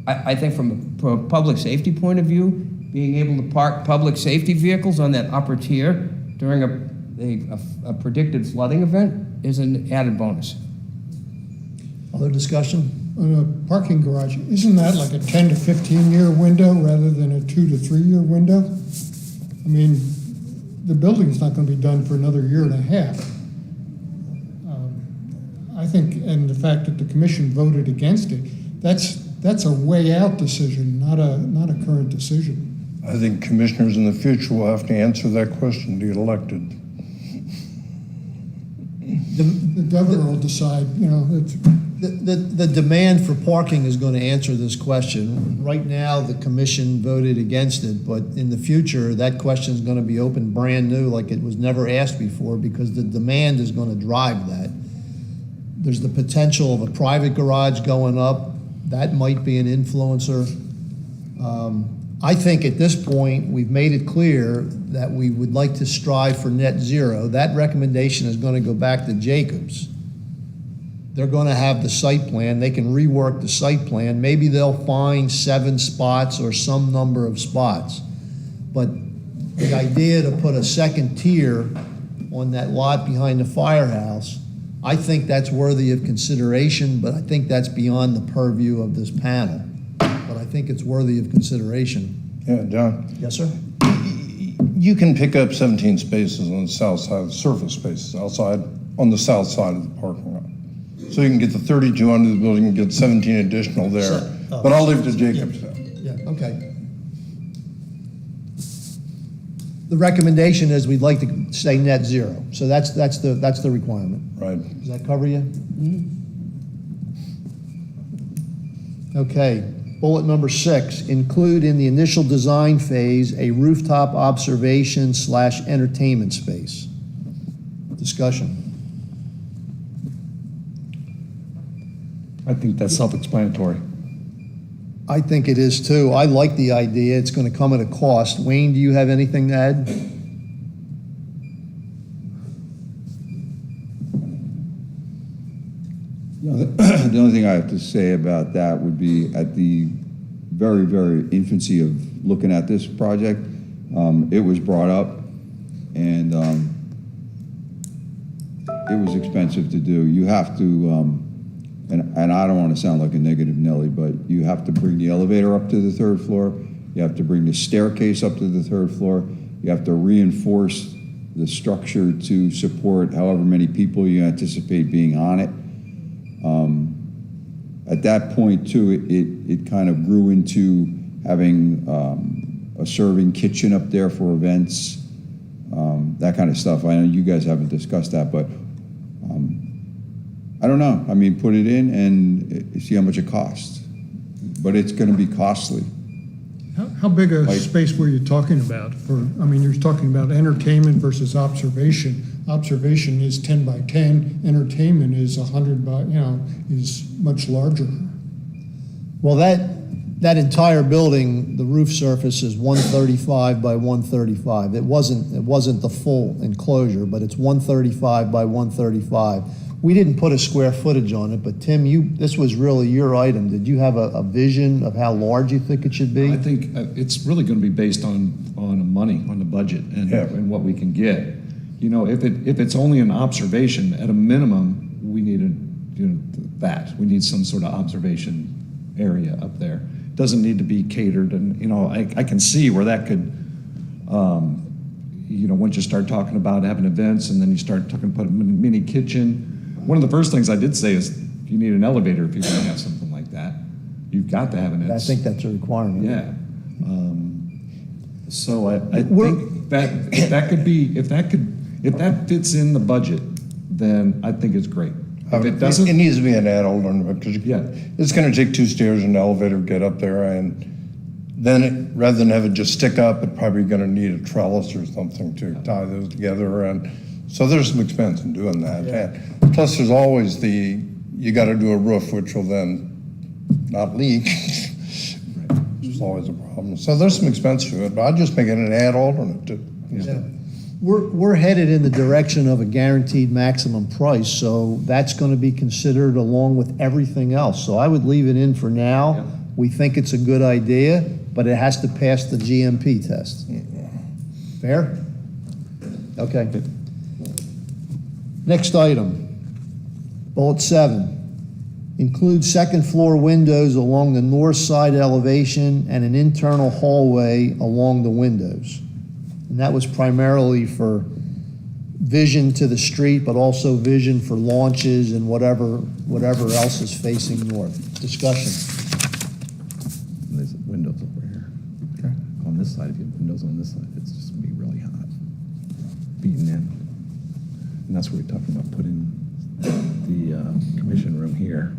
I think from a public safety point of view, being able to park public safety vehicles on that upper tier during a predicted flooding event is an added bonus. Other discussion? On a parking garage, isn't that like a 10 to 15-year window rather than a 2 to 3-year window? I mean, the building's not going to be done for another year and a half. I think, and the fact that the commission voted against it, that's a way out decision, not a current decision. I think commissioners in the future will have to answer that question to get elected. The governor will decide, it's. The demand for parking is going to answer this question. Right now, the commission voted against it, but in the future, that question is going to be open brand new, like it was never asked before, because the demand is going to drive that. There's the potential of a private garage going up. That might be an influencer. I think at this point, we've made it clear that we would like to strive for net 0. That recommendation is going to go back to Jacobs. They're going to have the site plan. They can rework the site plan. Maybe they'll find 7 spots or some number of spots. But the idea to put a second tier on that lot behind the firehouse, I think that's worthy of consideration, but I think that's beyond the purview of this panel. But I think it's worthy of consideration. Yeah, John, Yes, sir? you can pick up 17 spaces on the south side, surface spaces outside, on the south side of the parking lot. So you can get the 32 under the building and get 17 additional there. But I'll leave it to Jacobs. Yeah, okay. the recommendation is we'd like to say net zero. So that's the requirement. Right. Does that cover you? Okay, bullet number 6, include in the initial design phase a rooftop observation / entertainment space. Discussion. I think that's self-explanatory. I think it is too. I like the idea. It's going to come at a cost. Wayne, do you have anything to add? The only thing I have to say about that would be at the very, very infancy of looking at this project, it was brought up, and it was expensive to do. You have to, and I don't want to sound like a negative Nelly, but you have to bring the elevator up to the 3rd floor. You have to bring the staircase up to the 3rd floor. You have to reinforce the structure to support however many people you anticipate being on it. At that point, too, it kind of grew into having a serving kitchen up there for events, that kind of stuff. I know you guys haven't discussed that, but I don't know. I mean, put it in and see how much it costs. But it's going to be costly. How big a Like- space were you talking about for, I mean, you're talking about entertainment versus observation. Observation is 10 by 10, entertainment is 100 by, is much larger. Well, that entire building, the roof surface is 135 by 135. It wasn't the full enclosure, but it's 135 by 135. We didn't put a square footage on it, but Tim, this was really your item. Did you have a vision of how large you think it should be? I think it's really going to be based on money, on the budget, and what we can get. You know, if it's only an observation, at a minimum, we need that. We need some sort of observation area up there. It doesn't need to be catered, and I can see where that could. Once you start talking about having events, and then you start talking about a mini kitchen. One of the first things I did say is, you need an elevator if you're going to have something like that. You've got to have an. I think that's a requirement. Yeah. So I think that if that fits in the budget, then I think it's great. If it doesn't, It needs to be an add-on, because Yeah. it's going to take 2 stairs and an elevator to get up there, and then rather than have it just stick up, it's probably going to need a trellis or something to tie those together, and so there's some expense in doing that. And plus, there's always you got to do a roof, which will then not leak. Which is always a problem. So there's some expense to it, but I'd just make it an alternate to. We're headed in the direction of a guaranteed maximum price, so that's going to be considered along with everything else. So I would leave it in for now. Yeah. We think it's a good idea, but it has to pass the GMP test. Fair? Okay. Next item, bullet 7. Include 2nd floor windows along the north side elevation and an internal hallway along the windows. And that was primarily for vision to the street, but also vision for launches and whatever else is facing north. Discussion. There's windows over here. Okay. On this side, if you have windows on this side, it's just gonna be really hot, beating in. And that's what we're talking about, putting the commission room here.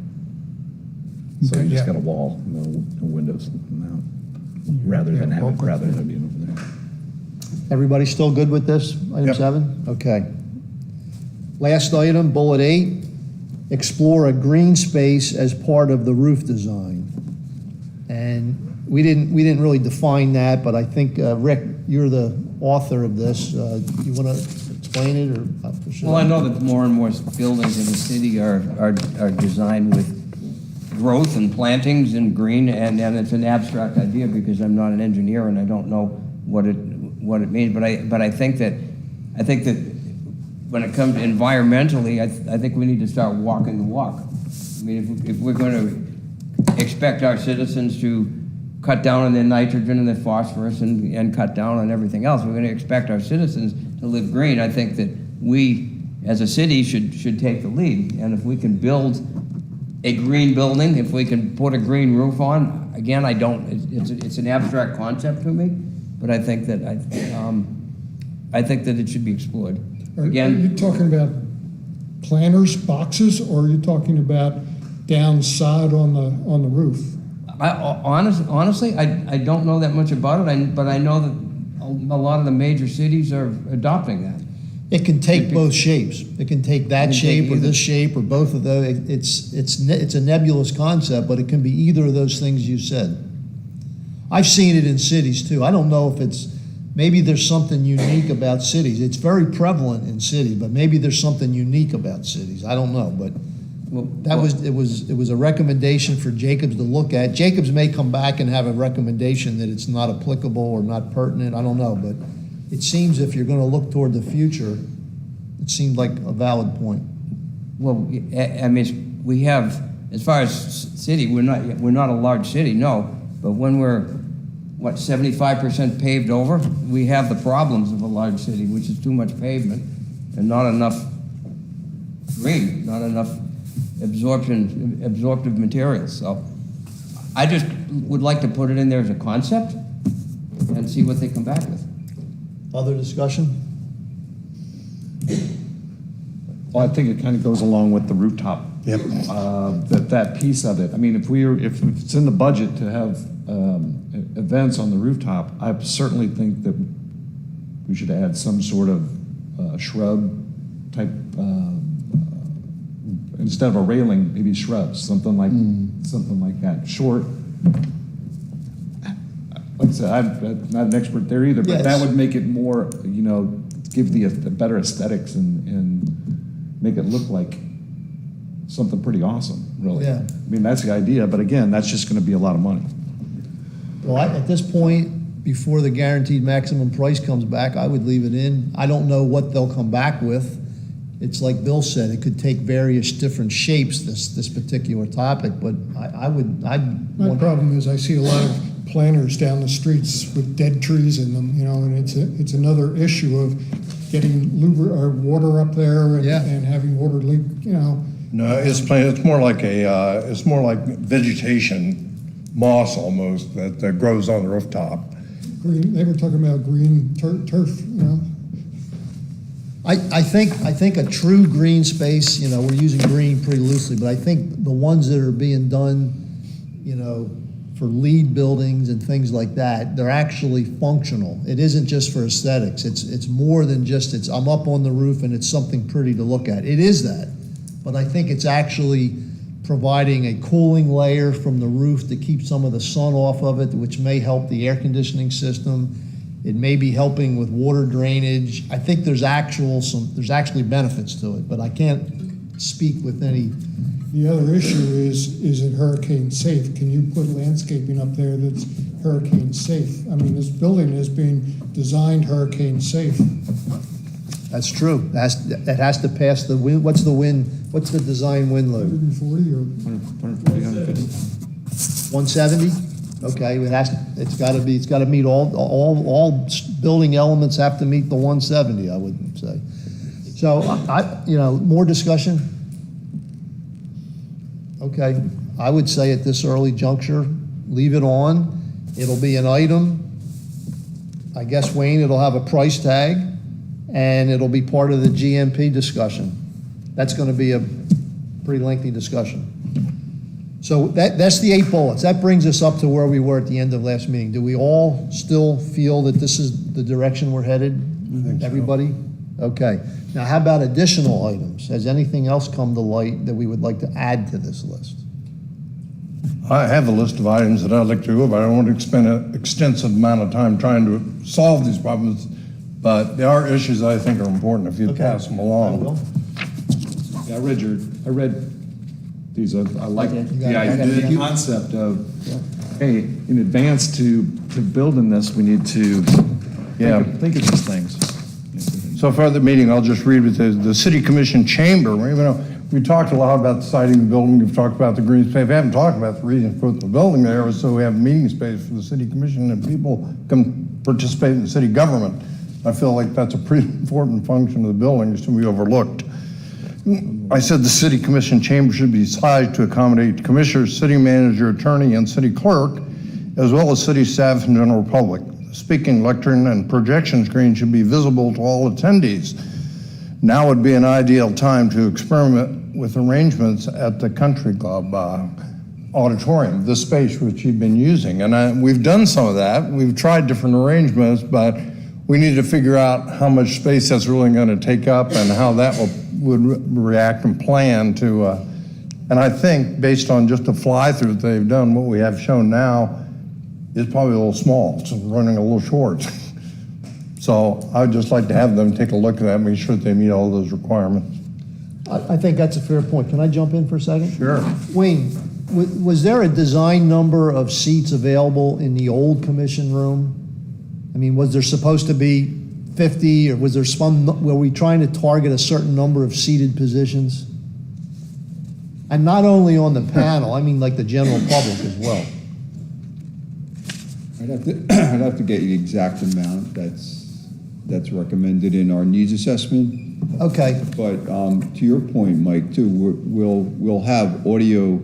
So Okay, you just yeah. got a wall, no windows looking out, rather than being over there. Everybody still good with this, item Yep. 7? Okay. Last item, bullet 8, explore a green space as part of the roof design. And we didn't really define that, but I think, Rick, you're the author of this. You want to explain it, or? Well, I know that more and more buildings in the city are designed with growth and plantings and green, and it's an abstract idea because I'm not an engineer and I don't know what it means. But I think that when it comes environmentally, I think we need to start walking the walk. I mean, if we're going to expect our citizens to cut down on their nitrogen and their phosphorus and cut down on everything else, we're going to expect our citizens to live green. I think that we, as a city, should take the lead. And if we can build a green building, if we can put a green roof on, again, it's an abstract concept to me, but I think that I think that it should be explored. Are Again, you talking about planters, boxes, or are you talking about downside on the roof? honestly, I don't know that much about it, but I know that a lot of the major cities are adopting that. It can take both shapes. It can take that can take shape or either. this shape or both of those. It's a nebulous concept, but it can be either of those things you said. I've seen it in cities too. I don't know if maybe there's something unique about cities. It's very prevalent in cities, but maybe there's something unique about cities. I don't know, but it was a recommendation for Jacobs to look at. Jacobs may come back and have a recommendation that it's not applicable or not pertinent. I don't know, but it seems if you're going to look toward the future, it seemed like a valid point. Well, I mean, we have, as far as city, we're not a large city, no. But when we're, 75% paved over, we have the problems of a large city, which is too much pavement and not enough green, not enough absorptive materials. So I just would like to put it in there as a concept and see what they come back with. Other discussion? Well, I think it kind of goes along with the rooftop. Yep. That piece of it. I mean, if it's in the budget to have events on the rooftop, I certainly think that we should add some sort of shrub type, instead of a railing, maybe shrubs, something like that. Short. Like I said, I'm not an expert there either, but that Yes. would make it more, give the better aesthetics and make it look like something pretty awesome, really. Yeah. I mean, that's the idea, but again, that's just going to be a lot of money. Well, at this point, before the guaranteed maximum price comes back, I would leave it in. I don't know what they'll come back with. It's like Bill said, it could take various different shapes, this particular topic, but My problem is I see a lot of planters down the streets with dead trees in them, and it's another issue of getting water up there Yeah. and having water leak, No, it's more like vegetation, moss almost, that grows on the rooftop. green, they were talking about green turf, I think a true green space, we're using green pretty loosely, but I think the ones that are being done, for LEED buildings and things like that, they're actually functional. It isn't just for aesthetics. It's more than just I'm up on the roof and it's something pretty to look at. It is that, but I think it's actually providing a cooling layer from the roof to keep some of the sun off of it, which may help the air conditioning system. It may be helping with water drainage. I think there's actually benefits to it, but I can't speak with any. The other issue is it hurricane safe? Can you put landscaping up there that's hurricane safe? I mean, this building is being designed hurricane safe. That's true. It has to pass the wind. What's the design wind load? 140 or 170? Okay, it's got to meet all building elements have to meet the 170, I would say. So more discussion? Okay, I would say at this early juncture, leave it on. It'll be an item. I guess, Wayne, it'll have a price tag and it'll be part of the GMP discussion. That's going to be a pretty lengthy discussion. So that's the 8 bullets. That brings us up to where we were at the end of last meeting. Do we all still feel that this is the direction we're headed? I think so. Everybody? Okay. Now, how about additional items? Has anything else come to light that we would like to add to this list? I have a list of items that I'd like to do, but I don't want to expend an extensive amount of time trying to solve these problems. But there are issues that I think are important if you Okay. pass them I along. will. Yeah, I read these. I like Okay. the idea, the concept of, hey, in advance to building this, we need to think of these things. So for the meeting, I'll just read with the City Commission Chamber. We talked a lot about the siding of the building. We've talked about the green space. We haven't talked about the reason for the building there was so we have meeting space for the City Commission and people can participate in the city government. I feel like that's a pretty important function of the building, is to be overlooked. I said the City Commission Chamber should be sized to accommodate commissioners, city manager, attorney, and city clerk, as well as city staff and general public. speaking lectern and projection screen should be visible to all attendees. Now would be an ideal time to experiment with arrangements at the Country Club auditorium, the space which you've been using. And we've done some of that. We've tried different arrangements, but we need to figure out how much space that's really going to take up and how that would react and plan to. And I think based on just the fly-through that they've done, what we have shown now is probably a little small. It's running a little short. So I would just like to have them take a look at that, make sure that they meet all those requirements. I think that's a fair point. Can I jump in for a second? Sure. Wayne, was there a design number of seats available in the old commission room? I mean, was there supposed to be 50, or was there were we trying to target a certain number of seated positions? And not only on the panel, I mean like the general public as well. I'd have to get you the exact amount that's recommended in our needs assessment. Okay, But to your point, Mike, too, we'll have audio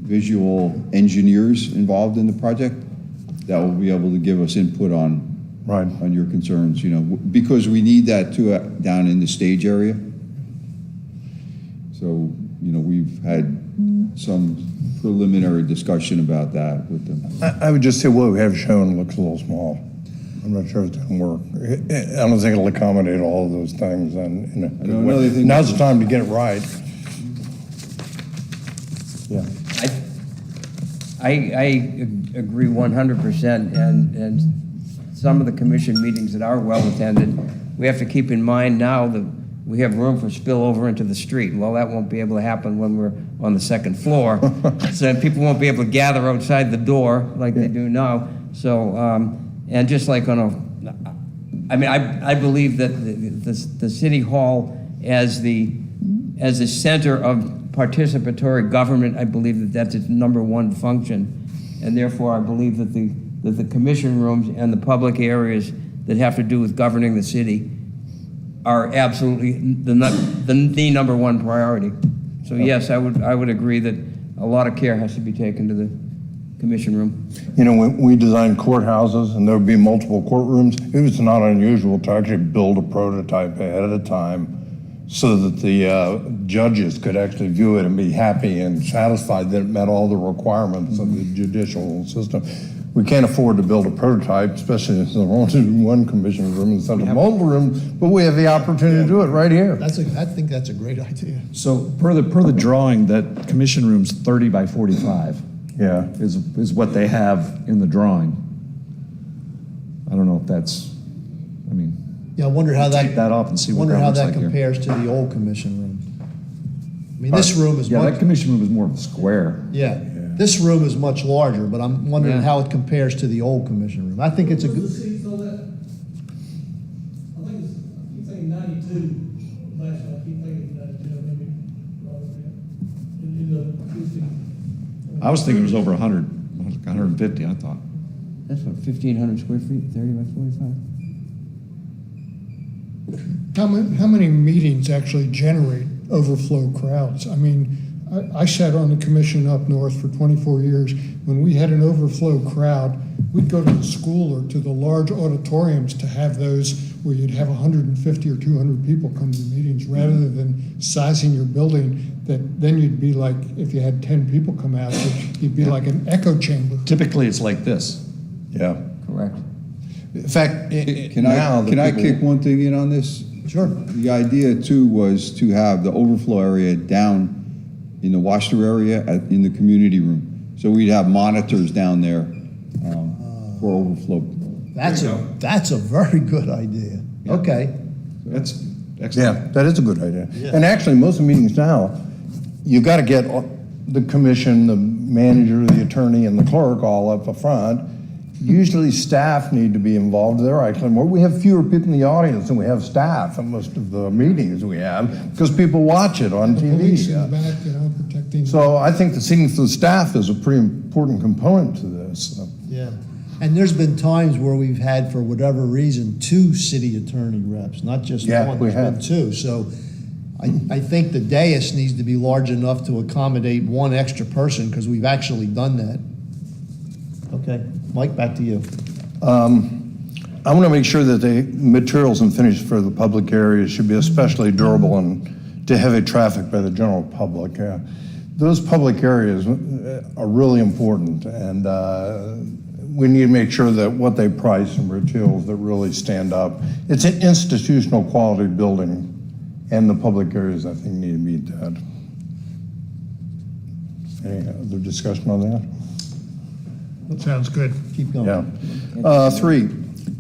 visual engineers involved in the project that will be able to give us input on your concerns, because we need that too down in the stage area. So, we've had some preliminary discussion about that with them. I would just say what we have shown looks a little small. I'm not sure it's going to work. I don't think it'll accommodate all of those things. And in a good way. another thing- Now's the time to get it right. Yeah. I agree 100%, and some of the commission meetings that are well-attended, we have to keep in mind now that we have room for spillover into the street. Well, that won't be able to happen when we're on the second floor, so people won't be able to gather outside the door like they do now. So, and just like I believe that the city hall as the center of participatory government, I believe that that's its number one function, and therefore I believe that the commission rooms and the public areas that have to do with governing the city are absolutely the number one priority. So yes, I would agree that a lot of care has to be taken to the commission room. When we designed courthouses and there would be multiple courtrooms, it was not unusual to actually build a prototype ahead of time so that the judges could actually view it and be happy and satisfied that it met all the requirements of the judicial system. We can't afford to build a prototype, especially if there's only one commission room instead of multiple rooms, but we have the opportunity to do it right here. I think that's a great idea. So per the drawing, that commission room's 30 by 45 Yeah. is what they have in the drawing. I don't know if that's, Yeah, I wonder how take that off and see what that looks like here. compares to the old commission room. I mean, this room is Yeah, much, that commission room is more of a square. yeah, this room is much larger, but I'm wondering Yeah. how it compares to the old commission room. I think it's a What's the good, seats on that? I keep thinking 92, last time, I keep thinking 92, maybe, I was thinking it was over 100, 150, I thought. That's what, 1,500 square feet, 30 by 45? How many meetings actually generate overflow crowds? I mean, I sat on the commission up north for 24 years. When we had an overflow crowd, we'd go to the school or to the large auditoriums to have those where you'd have 150 or 200 people come to meetings, rather than sizing your building that then you'd be like, if you had 10 people come out, you'd be like an echo chamber. Typically, it's like this. Yeah. Correct. In fact, Can I kick one thing in on this? sure. The idea too was to have the overflow area down in the washer area in the community room. So we'd have monitors down there for overflow. That's a very good idea. Okay. That's excellent. Yeah, that is a good idea. Yeah. And actually, most of the meetings now, you've got to get the commission, the manager, the attorney, and the clerk all up front. Usually staff need to be involved there. Actually, we have fewer people in the audience than we have staff at most of the meetings we have, because people watch it on The TV. police in the back, protecting. So I think the seating for the staff is a pretty important component to this. Yeah. And there's been times where we've had, for whatever reason, 2 city attorney reps, not just Yeah, one. we There's been have. 2. So I think the dais needs to be large enough to accommodate one extra person, because we've actually done that. Okay. Mike, back to you. I want to make sure that the materials and finishes for the public areas should be especially durable and to heavy traffic by the general public. Those public areas are really important, and we need to make sure that what they price and materials that really stand up. It's an institutional quality building, and the public areas, I think, need to meet that. Any other discussion on that? That sounds good. Keep going. Yeah. 3,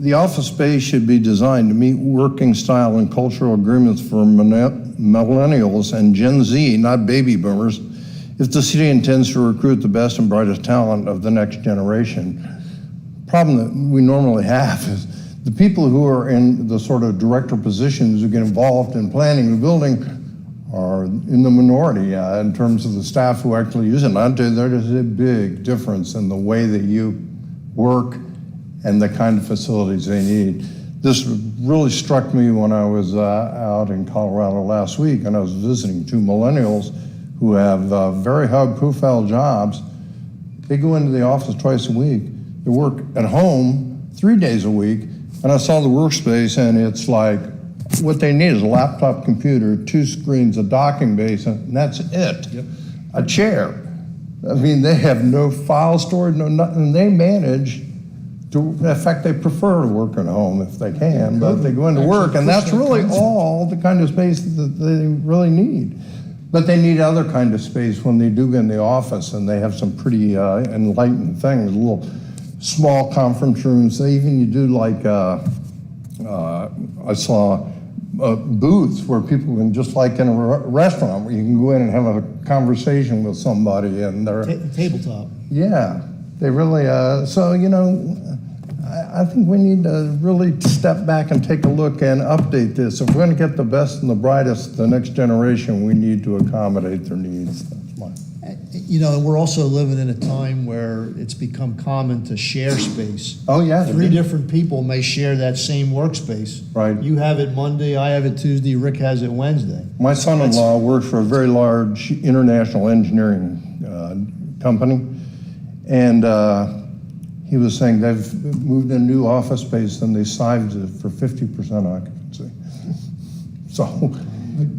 the office space should be designed to meet working style and cultural agreements for millennials and Gen Z, not baby boomers, if the city intends to recruit the best and brightest talent of the next generation. Problem that we normally have is the people who are in the sort of director positions who get involved in planning the building are in the minority in terms of the staff who actually use it. And I'll tell you, there is a big difference in the way that you work and the kind of facilities they need. This really struck me when I was out in Colorado last week, and I was visiting 2 millennials who have very high-profile jobs. They go into the office twice a week. They work at home 3 days a week, and I saw the workspace, and it's like, what they need is a laptop computer, 2 screens, a docking base, and that's it. Yep. A chair. I mean, they have no file storage, no nothing. They manage to, in fact, they prefer to work at home if they can, but they go into work, and that's really all the kind of space that they really need. But they need other kind of space when they do get in the office, and they have some pretty enlightened things, little small conference rooms. They even you do like, I saw booths where people can, just like in a restaurant, where you can go in and have a conversation with somebody, and they're Tabletop. yeah, they really. So you know, I think we need to really step back and take a look and update this. If we're going to get the best and the brightest, the next generation, we need to accommodate their needs. That's my. You know, we're also living in a time where it's become common to share space. Oh yeah, 3 different people may share that same workspace. Right. You have it Monday, I have it Tuesday, Rick has it Wednesday. My son-in-law works for a very large international engineering company, and he was saying they've moved in new office space and they sized it for 50% occupancy. So,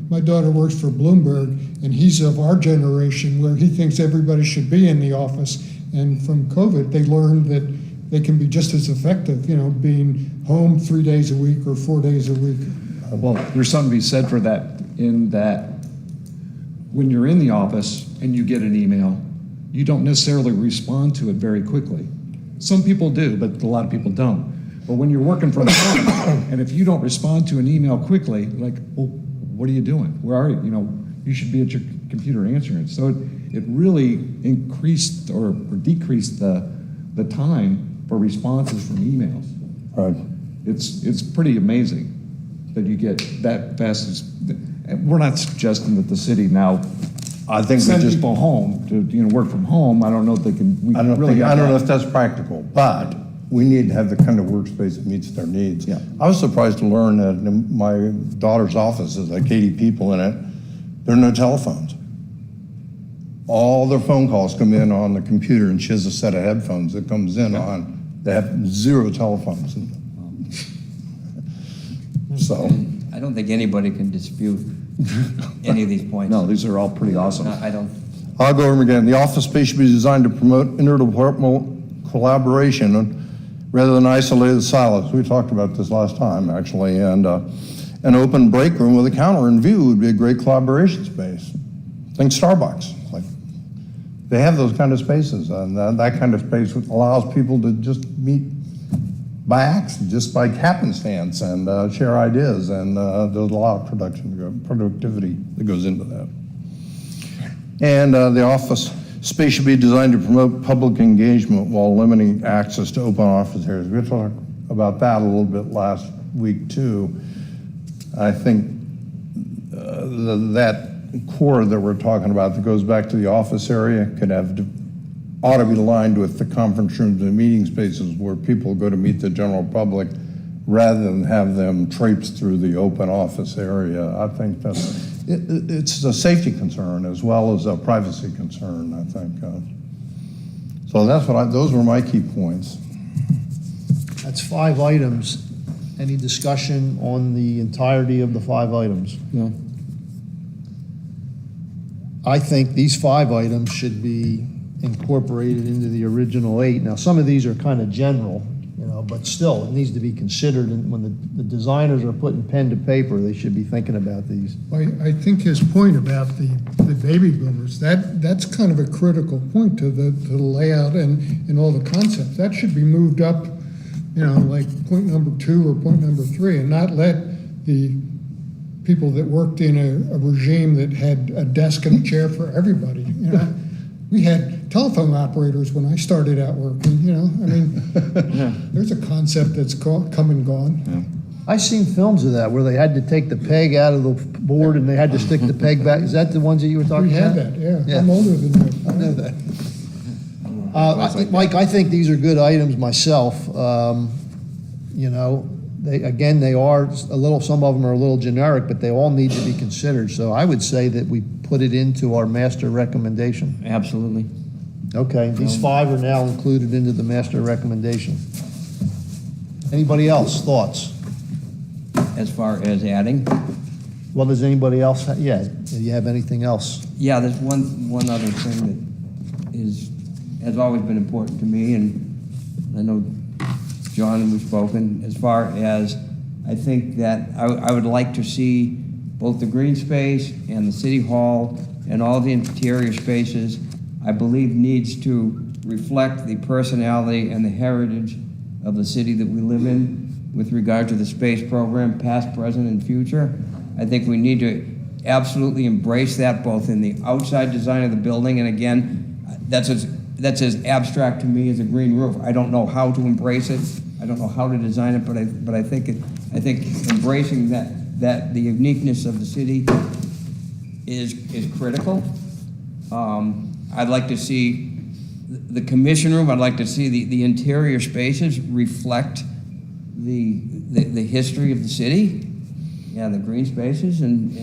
My daughter works for Bloomberg, and he's of our generation where he thinks everybody should be in the office. And from COVID, they learned that they can be just as effective, you know, being home 3 days a week or 4 days a week. Well, there's something to be said for that, in that when you're in the office and you get an email, you don't necessarily respond to it very quickly. Some people do, but a lot of people don't. But when you're working from home, and if you don't respond to an email quickly, like, well, what are you doing? Where are you? You know, you should be at your computer answering it. So it really increased or decreased the time for responses from emails. right. It's pretty amazing that you get that fast. And we're not suggesting that the city now I think we send just. people home to work from home. I don't know if they can. I don't know if that's practical, but we need to have the kind of workspace that meets their needs. Yeah. I was surprised to learn that in my daughter's office is like 80 people in it. There are no telephones. All their phone calls come in on the computer, and she has a set of headphones that comes in on. They have 0 telephones. So, I don't think anybody can dispute any of these points. No, these are all pretty awesome. I don't. I'll go over them again. The office space should be designed to promote interdepartmental collaboration rather than isolated silos. We talked about this last time, actually, and an open break room with a counter in view would be a great collaboration space. Think Starbucks. Like, they have those kind of spaces, and that kind of space allows people to just meet by accident, just by happenstance, and share ideas, and there's a lot of productivity that goes into that. And the office space should be designed to promote public engagement while limiting access to open office areas. We talked about that a little bit last week too. I think that core that we're talking about that goes back to the office area ought to be aligned with the conference rooms and meeting spaces where people go to meet the general public rather than have them traipse through the open office area. I think it's a safety concern as well as a privacy concern, I think. So that's those were my key points. That's 5 items. Any discussion on the entirety of the 5 items? No. I think these 5 items should be incorporated into the original 8. Now, some of these are kind of general, but still, it needs to be considered, and when the designers are putting pen to paper, they should be thinking about these. I think his point about the baby boomers, that's kind of a critical point to the layout and all the concepts. That should be moved up, like point number 2 or point number 3, and not let the people that worked in a regime that had a desk and a chair for everybody, We had telephone operators when I started out working, there's a concept that's come and gone. I've seen films of that where they had to take the peg out of the board and they had to stick the peg back. Is that the ones that you were talking We about? had that, yeah. Yeah. I'm older than you. I know that. Mike, I think these are good items myself. They are a little, some of them are a little generic, but they all need to be considered. So I would say that we put it into our master recommendation. Absolutely. Okay, these 5 are now included into the master recommendation. Anybody else, thoughts? As far as adding, Well, does anybody else, do you have anything else? yeah, there's one other thing that has always been important to me, and I know John and we've spoken, as far as I think that I would like to see both the green space and the city hall and all the interior spaces, I believe needs to reflect the personality and the heritage of the city that we live in with regard to the space program, past, present, and future. I think we need to absolutely embrace that both in the outside design of the building, and again, that's as abstract to me as a green roof. I don't know how to embrace it. I don't know how to design it, but I think embracing that the uniqueness of the city is critical. I'd like to see the commission room. I'd like to see the interior spaces reflect the history of the city and the green spaces, and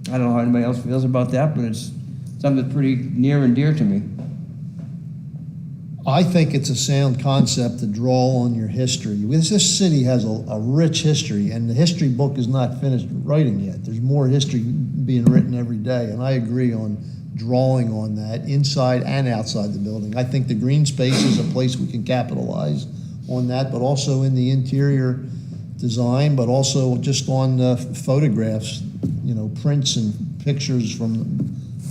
I don't know how anybody else feels about that, but it's something that's pretty near and dear to me. I think it's a sound concept to draw on your history. This city has a rich history, and the history book is not finished writing yet. There's more history being written every day, and I agree on drawing on that inside and outside the building. I think the green space is a place we can capitalize on that, but also in the interior design, but also just on photographs, prints and pictures from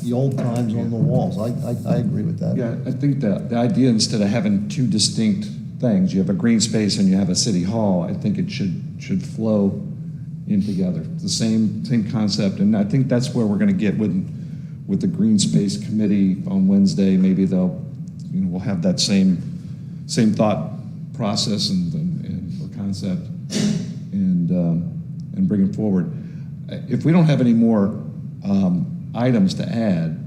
the old times on the walls. I agree with that. Yeah, I think the idea, instead of having 2 distinct things, you have a green space and you have a city hall, I think it should flow in together. It's the same concept, and I think that's where we're going to get with the green space committee on Wednesday. Maybe we'll have that same thought process or concept and bring it forward. If we don't have any more items to add,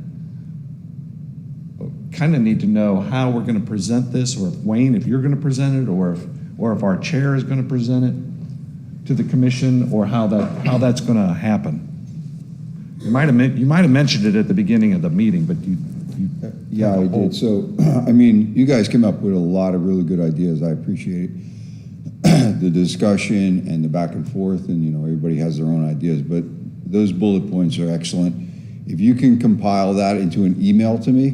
kind of need to know how we're going to present this, or if Wayne, if you're going to present it, or if our chair is going to present it to the commission, or how that's going to happen. You might have mentioned it at the beginning of the meeting, but you Yeah, I did. So, you guys came up with a lot of really good ideas. I appreciate the discussion and the back and forth, and everybody has their own ideas, but those bullet points are excellent. If you can compile that into an email to me,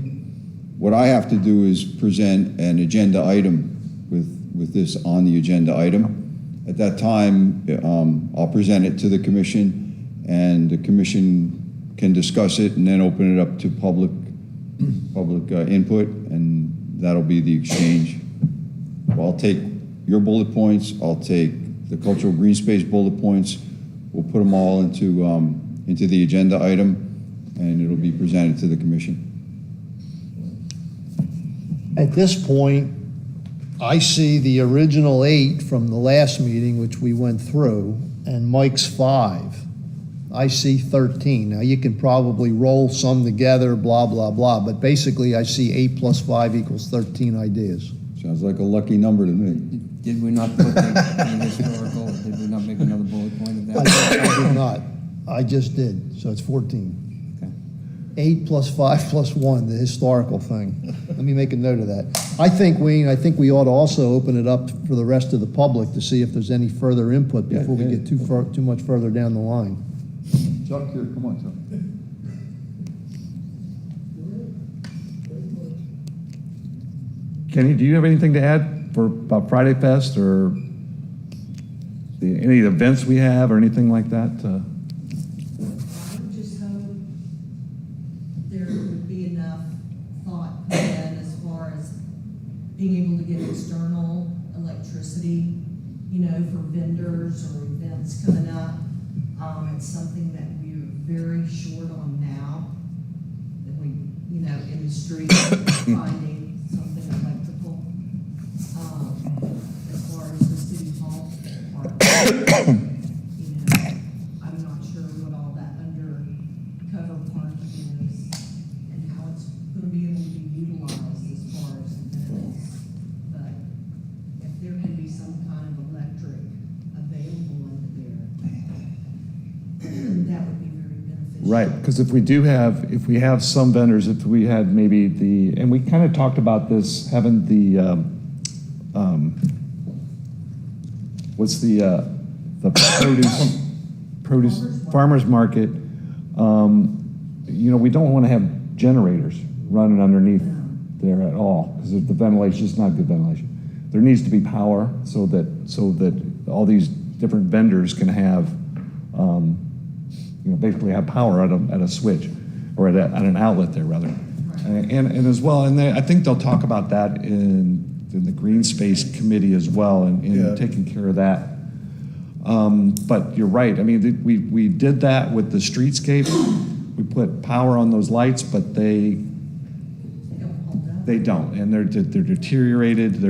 what I have to do is present an agenda item with this on the agenda item. At that time, I'll present it to the commission, and the commission can discuss it and then open it up to public input, and that'll be the exchange. Well, I'll take your bullet points, I'll take the cultural green space bullet points, we'll put them all into the agenda item, and it'll be presented to the commission. At this point, I see the original 8 from the last meeting, which we went through, and Mike's 5. I see 13. Now, you can probably roll some together, blah, blah, blah, but basically I see 8 plus 5 equals 13 ideas. Sounds like a lucky number to me. Did we not put the historical, did we not make another bullet point of I that? did not. I just did, so it's 14. 8 plus 5 plus 1, the historical thing. Let me make a note of that. I think, Wayne, we ought to also open it up for the rest of the public to see if there's any further input before we get too much further down the line. Chuck, here, come on, Chuck. Kenny, do you have anything to add about Friday Fest or any events we have or anything like that? I would just hope there would be enough thought put in as far as being able to get external electricity, for vendors or events coming up. It's something that we're very short on now, that we, in the street, finding something electrical. As far as the city hall part, I'm not sure what all that undercover parking is and how it's gonna be able to be utilized as far as events. But if there can be some kind of electric available under there, that would be very beneficial. Right, because if we have some vendors, if we had maybe and we kind of talked about this, having the, what's the farmer's market, we don't want to have generators running underneath there at all, because the ventilation is not good ventilation. There needs to be power so that all these different vendors can have, basically have power at a switch, or at an outlet there, rather. And as well, and I think they'll talk about that in the Green Space Committee as well, and taking care of that. But you're right, I mean, we did that with the streetscape. We put power on those lights, but they don't, and they're deteriorated,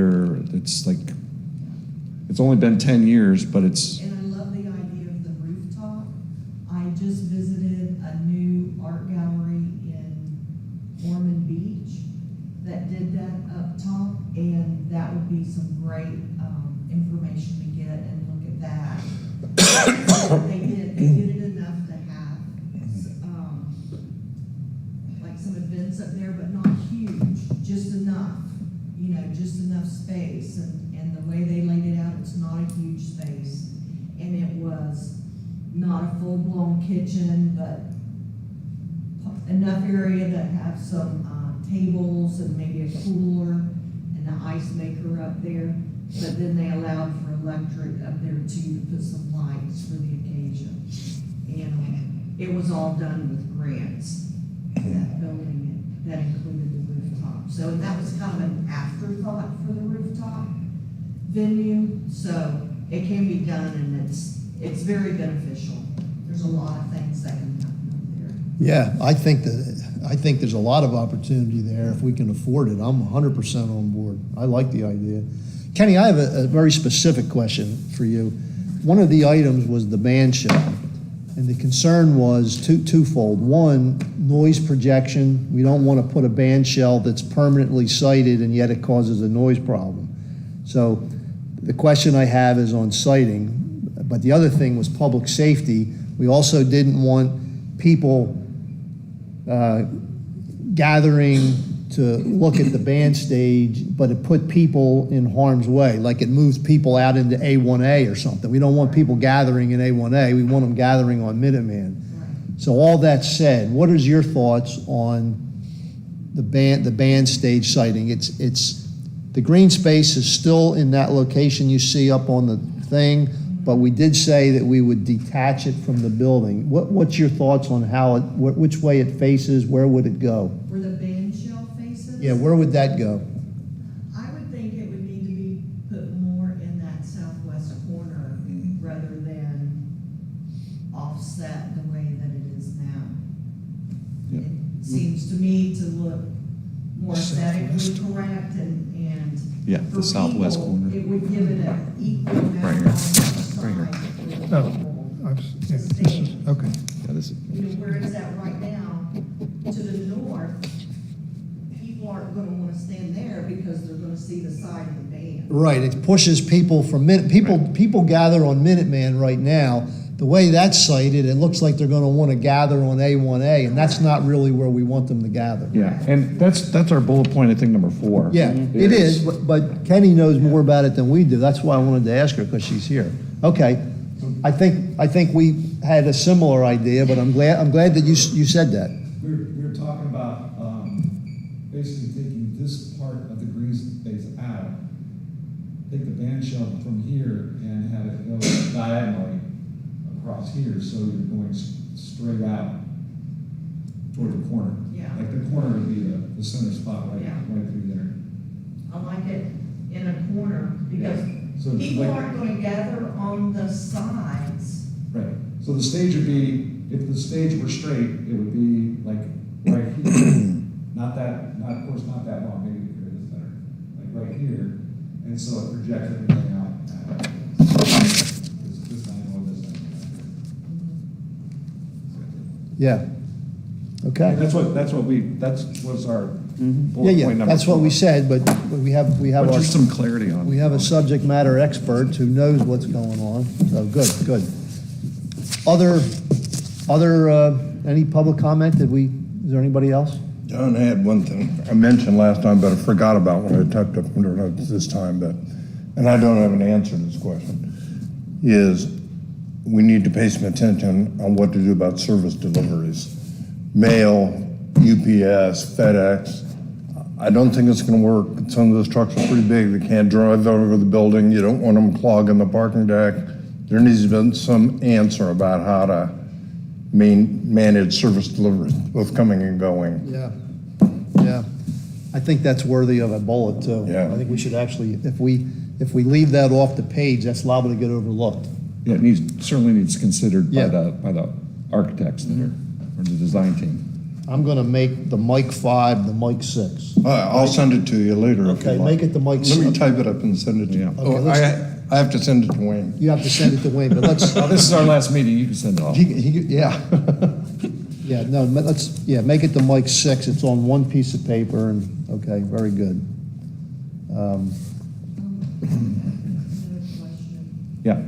it's only been 10 years, but it's. And I love the idea of the rooftop. I just visited a new art gallery in Ormond Beach that did that up top, and that would be some great information to get and look at that. They did it enough to have like some events up there, but not huge, just enough, just enough space. And the way they laid it out, it's not a huge space. And it was not a full-blown kitchen, but enough area to have some tables and maybe a cooler and an ice maker up there. But then they allowed for electric up there too, to put some lights for the occasion. And it was all done with grants, that building, that included the rooftop. So that was kind of an afterthought for the rooftop venue. So it can be done, and it's very beneficial. There's a lot of things that can happen up there. Yeah, I think there's a lot of opportunity there if we can afford it. I'm 100% on board. I like the idea. Kenny, I have a very specific question for you. One of the items was the band shell, and the concern was twofold. One, noise projection. We don't want to put a band shell that's permanently sited and yet it causes a noise problem. So the question I have is on siting, but the other thing was public safety. We also didn't want people gathering to look at the band stage, but it put people in harm's way, like it moves people out into A1A or something. We don't want people gathering in A1A, we want them gathering on Minuteman. So all that said, what is your thoughts on the band stage siting? It's the green space is still in that location you see up on the thing, but we did say that we would detach it from the building. What's your thoughts on how which way it faces, where would it go? Where the band shell faces? Yeah, where would that go? I would think it would need to be put more in that southwest corner rather than offset the way that it is now. It seems to me to look more aesthetically correct and Yeah, for the southwest people, corner. it would give it an equal amount Right on here. each side. Right here. for Oh, people yeah, to this is, stand. okay. Yeah, this is. Where it's at right now, to the north, people aren't gonna wanna stand there because they're gonna see the side of the band. Right, it pushes people from people gather on Minuteman right now, the way that's cited, it looks like they're gonna wanna gather on A1A, and that's not really where we want them to gather. Yeah, and that's our bullet point, I think, number 4. Yeah, it is, but Kenny knows more about it than we do. That's why I wanted to ask her, because she's here. Okay, I think we had a similar idea, but I'm glad that you said that. We were talking about basically taking this part of the green space out, take the band shell from here and have it go diagonally across here, so you're going straight out toward the corner. Yeah. Like the corner would be the center spot right, Yeah. right through there. I like it in a corner because So it's people like- aren't gonna gather on the sides. Right. So the stage would be, if the stage were straight, it would be like right here. Not of course, not that long, maybe here it is better. Like right here. And so it projects everything out. This angle, this angle. Yeah. Okay. That's what was our Yeah, bullet yeah, point number that's what 4. we said, but we have But our, just some clarity on. we have a subject matter expert who knows what's going on, so good. Any public comment? Is there anybody else? John, I had one thing I mentioned last time, but I forgot about when I typed up under notes this time, and I don't have an answer to this question, is we need to pay some attention on what to do about service deliveries. Mail, UPS, FedEx. I don't think it's gonna work. Some of those trucks are pretty big. They can't drive over the building. You don't want them clogging the parking deck. There needs to be some answer about how to manage service deliveries, both coming and going. Yeah. I think that's worthy of a bullet, too. Yeah. I think we should actually, if we leave that off the page, that's liable to get overlooked. Yeah, certainly needs considered Yeah. by the architects there, or the design team. I'm gonna make the Mike 5 the Mike 6. I'll send it to you later. if you Okay, want. make it the Mike Let me 6. type it up and send it to you. Yeah. Okay, Oh, let's- I have to send it to Wayne. You have to send it to Wayne, but let's, This is our last meeting, you can send it off. yeah. Yeah, no, make it the Mike 6. It's on one piece of paper, and, okay, very good. Another question. Yeah,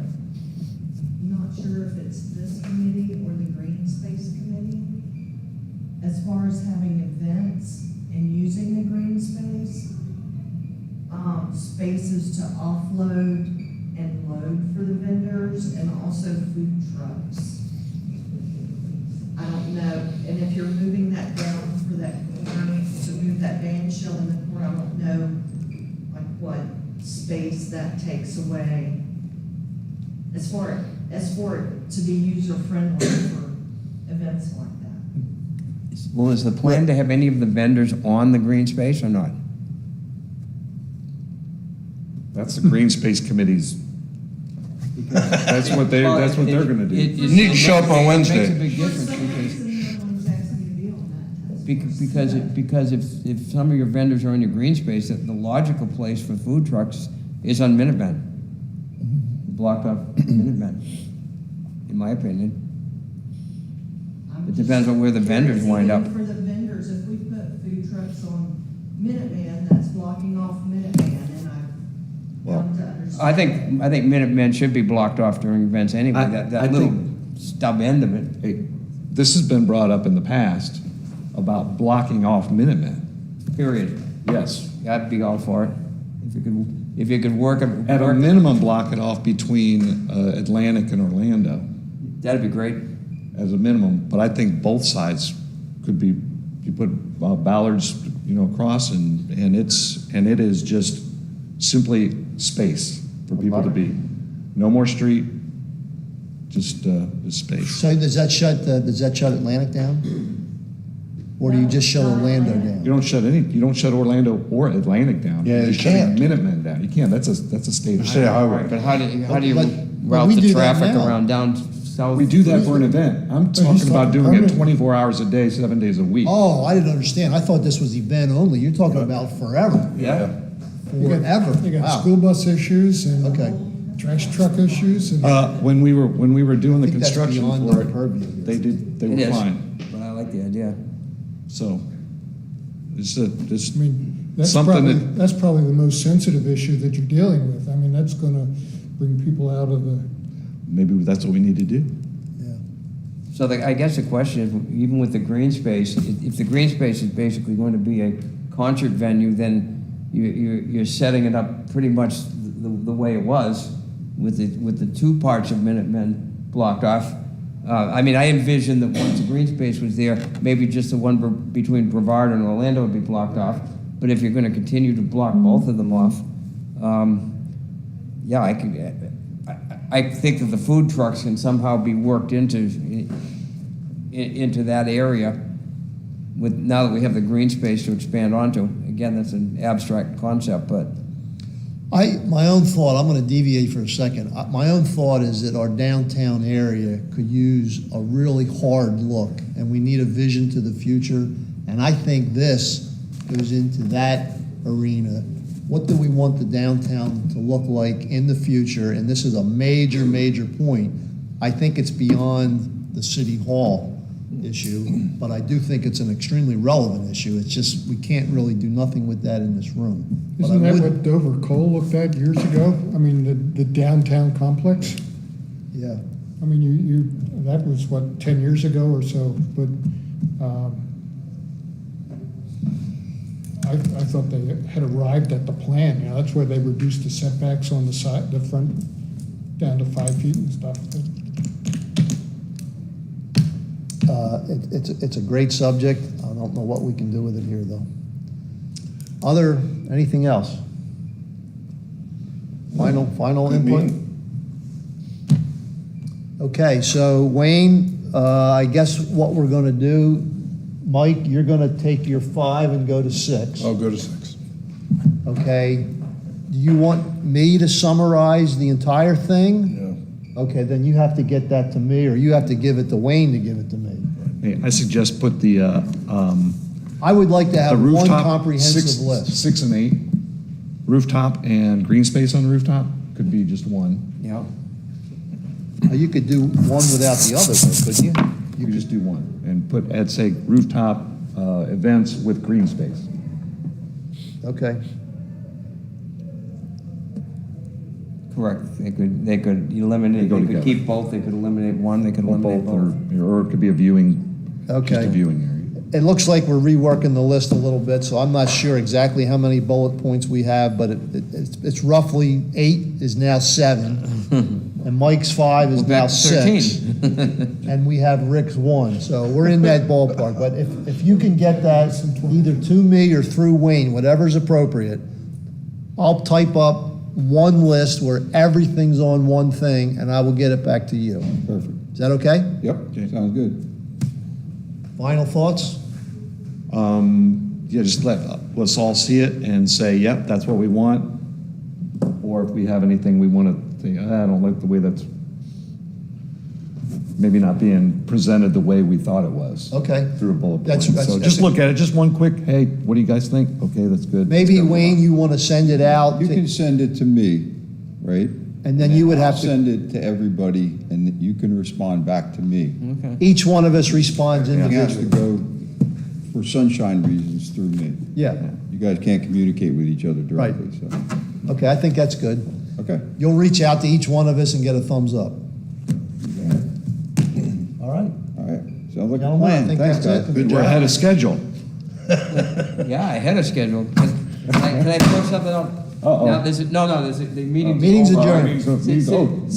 Not sure if it's this committee or the green space committee. As far as having events and using the green space, spaces to offload and load for the vendors and also food trucks. I don't know, and if you're moving that down for that corner, to move that band shell in the corner, I don't know like what space that takes away. As for it to be user-friendly for events like that. Well, is the plan to have any of the vendors on the green space or not? that's the Green Space Committee's, that's what they're gonna do. You need to show up on Wednesday. It makes a big For difference some because. reason, no one's asked me to be on that task force. Because if some of your vendors are in your green space, the logical place for food trucks is on Minutemen. Blocked off Minutemen, in my opinion. I'm It depends on where the just vendors wind up. curious, even for the vendors, if we put food trucks on Minuteman, that's blocking off Minuteman, and I've come to understand. I think Minutemen should be blocked off during events anyway, I that little think- stub end of it. Hey, this has been brought up in the past about blocking off Minutemen. Period. Yes. I'd be all for it. If you could work it. At a minimum, block it off between Atlantic and Orlando That'd be great. as a minimum, but I think both sides could be, you put ballards, across and it is just simply space for people to be. No more street, just space. So does that shut Atlantic down? Or do you just shut Orlando You down? don't shut Orlando or Atlantic down. Yeah, You're you shutting can't. Minutemen down. You can't, that's a state State highway. highway. But how do you But route we the do that traffic now. around down south? We do that for an event. I'm he's talking about talking doing it permanent. 24 hours a day, 7 days a week. Oh, I didn't understand. I thought this was event only. You're talking about forever. Yeah. You got- Forever. You got Wow. school bus issues and Okay. trash truck issues and. When we were doing the I think that's construction beyond for our it, purview. they It were is. fine. But I like the idea. So, it's I mean, that's something probably the most sensitive issue that you're dealing with. I mean, that's gonna bring people out of the maybe that's what we need to do. So I guess the question is, even with the green space, if the green space is basically going to be a concert venue, then you're setting it up pretty much the way it was, with the two parts of Minutemen blocked off. I mean, I envisioned that once the green space was there, maybe just the one between Brevard and Orlando would be blocked off. But if you're going to continue to block both of them off, yeah, I think that the food trucks can somehow be worked into that area. Now that we have the green space to expand onto. Again, that's an abstract concept, but My own thought, I'm going to deviate for a second. My own thought is that our downtown area could use a really hard look, and we need a vision to the future. And I think this goes into that arena. What do we want the downtown to look like in the future? And this is a major, major point. I think it's beyond the city hall issue, but I do think it's an extremely relevant issue. It's just, we can't really do nothing with that in this room. But Isn't I that would- what Dover Coal looked at years ago? I mean, the downtown complex? Yeah. I mean, you that was what, 10 years ago or so, but I thought they had arrived at the plan, you know, that's where they reduced the setbacks on the side, the front, down to 5 feet and stuff. It's a great subject. I don't know what we can do with it here, though. Anything else? Final input? Okay, so Wayne, I guess what we're gonna do, Mike, you're gonna take your 5 and go to 6. I'll go to 6. Okay, do you want me to summarize the entire thing? Yeah. Okay, then you have to get that to me, or you have to give it to Wayne to give it to me. Hey, I suggest put the I would like to the have one rooftop, comprehensive list. 6 and 8, rooftop and green space on the rooftop, could be just one. yeah. You could do one without the other, though, couldn't you? You could just do one, and put, I'd say rooftop events with green space. Okay. Correct. They could eliminate, They go they could together. keep both, they could eliminate one, they could Or eliminate both, both. or it could be a viewing, just Okay. a viewing area. It looks like we're reworking the list a little bit, so I'm not sure exactly how many bullet points we have, but it's roughly 8 is now 7, and Mike's 5 is We're now back to 6. 13. And we have Rick's 1, so we're in that ballpark. But if you can get that either to me or through Wayne, whatever's appropriate, I'll type up one list where everything's on one thing, and I will get it back to you. Perfect. Is that okay? Yep, sounds good. Final thoughts? Yeah, just let's all see it and say, yep, that's what we want. Or if we have anything we want to think, I don't like the way that's maybe not being presented the way we thought it was. Okay. Through a bullet point. That's- So just look at it, just one quick, hey, what do you guys think? Okay, that's good. Maybe, Wayne, you want to send it out, You can send it to me, right? and then you would have I'll to, send it to everybody, and you can respond back to me. each one of us responds It has to individually. go, for sunshine reasons, through me. Yeah, You guys can't communicate with each other directly, so, okay, I think that's good. okay. You'll reach out to each one of us and get a thumbs up. All right. All right, sounds like a Gentlemen, I plan. think Thanks, that's guys. it. We're ahead of schedule. Yeah, ahead of schedule. Can I throw something out? Uh-oh. Now, the meeting's Meeting's over. adjourned. City Hall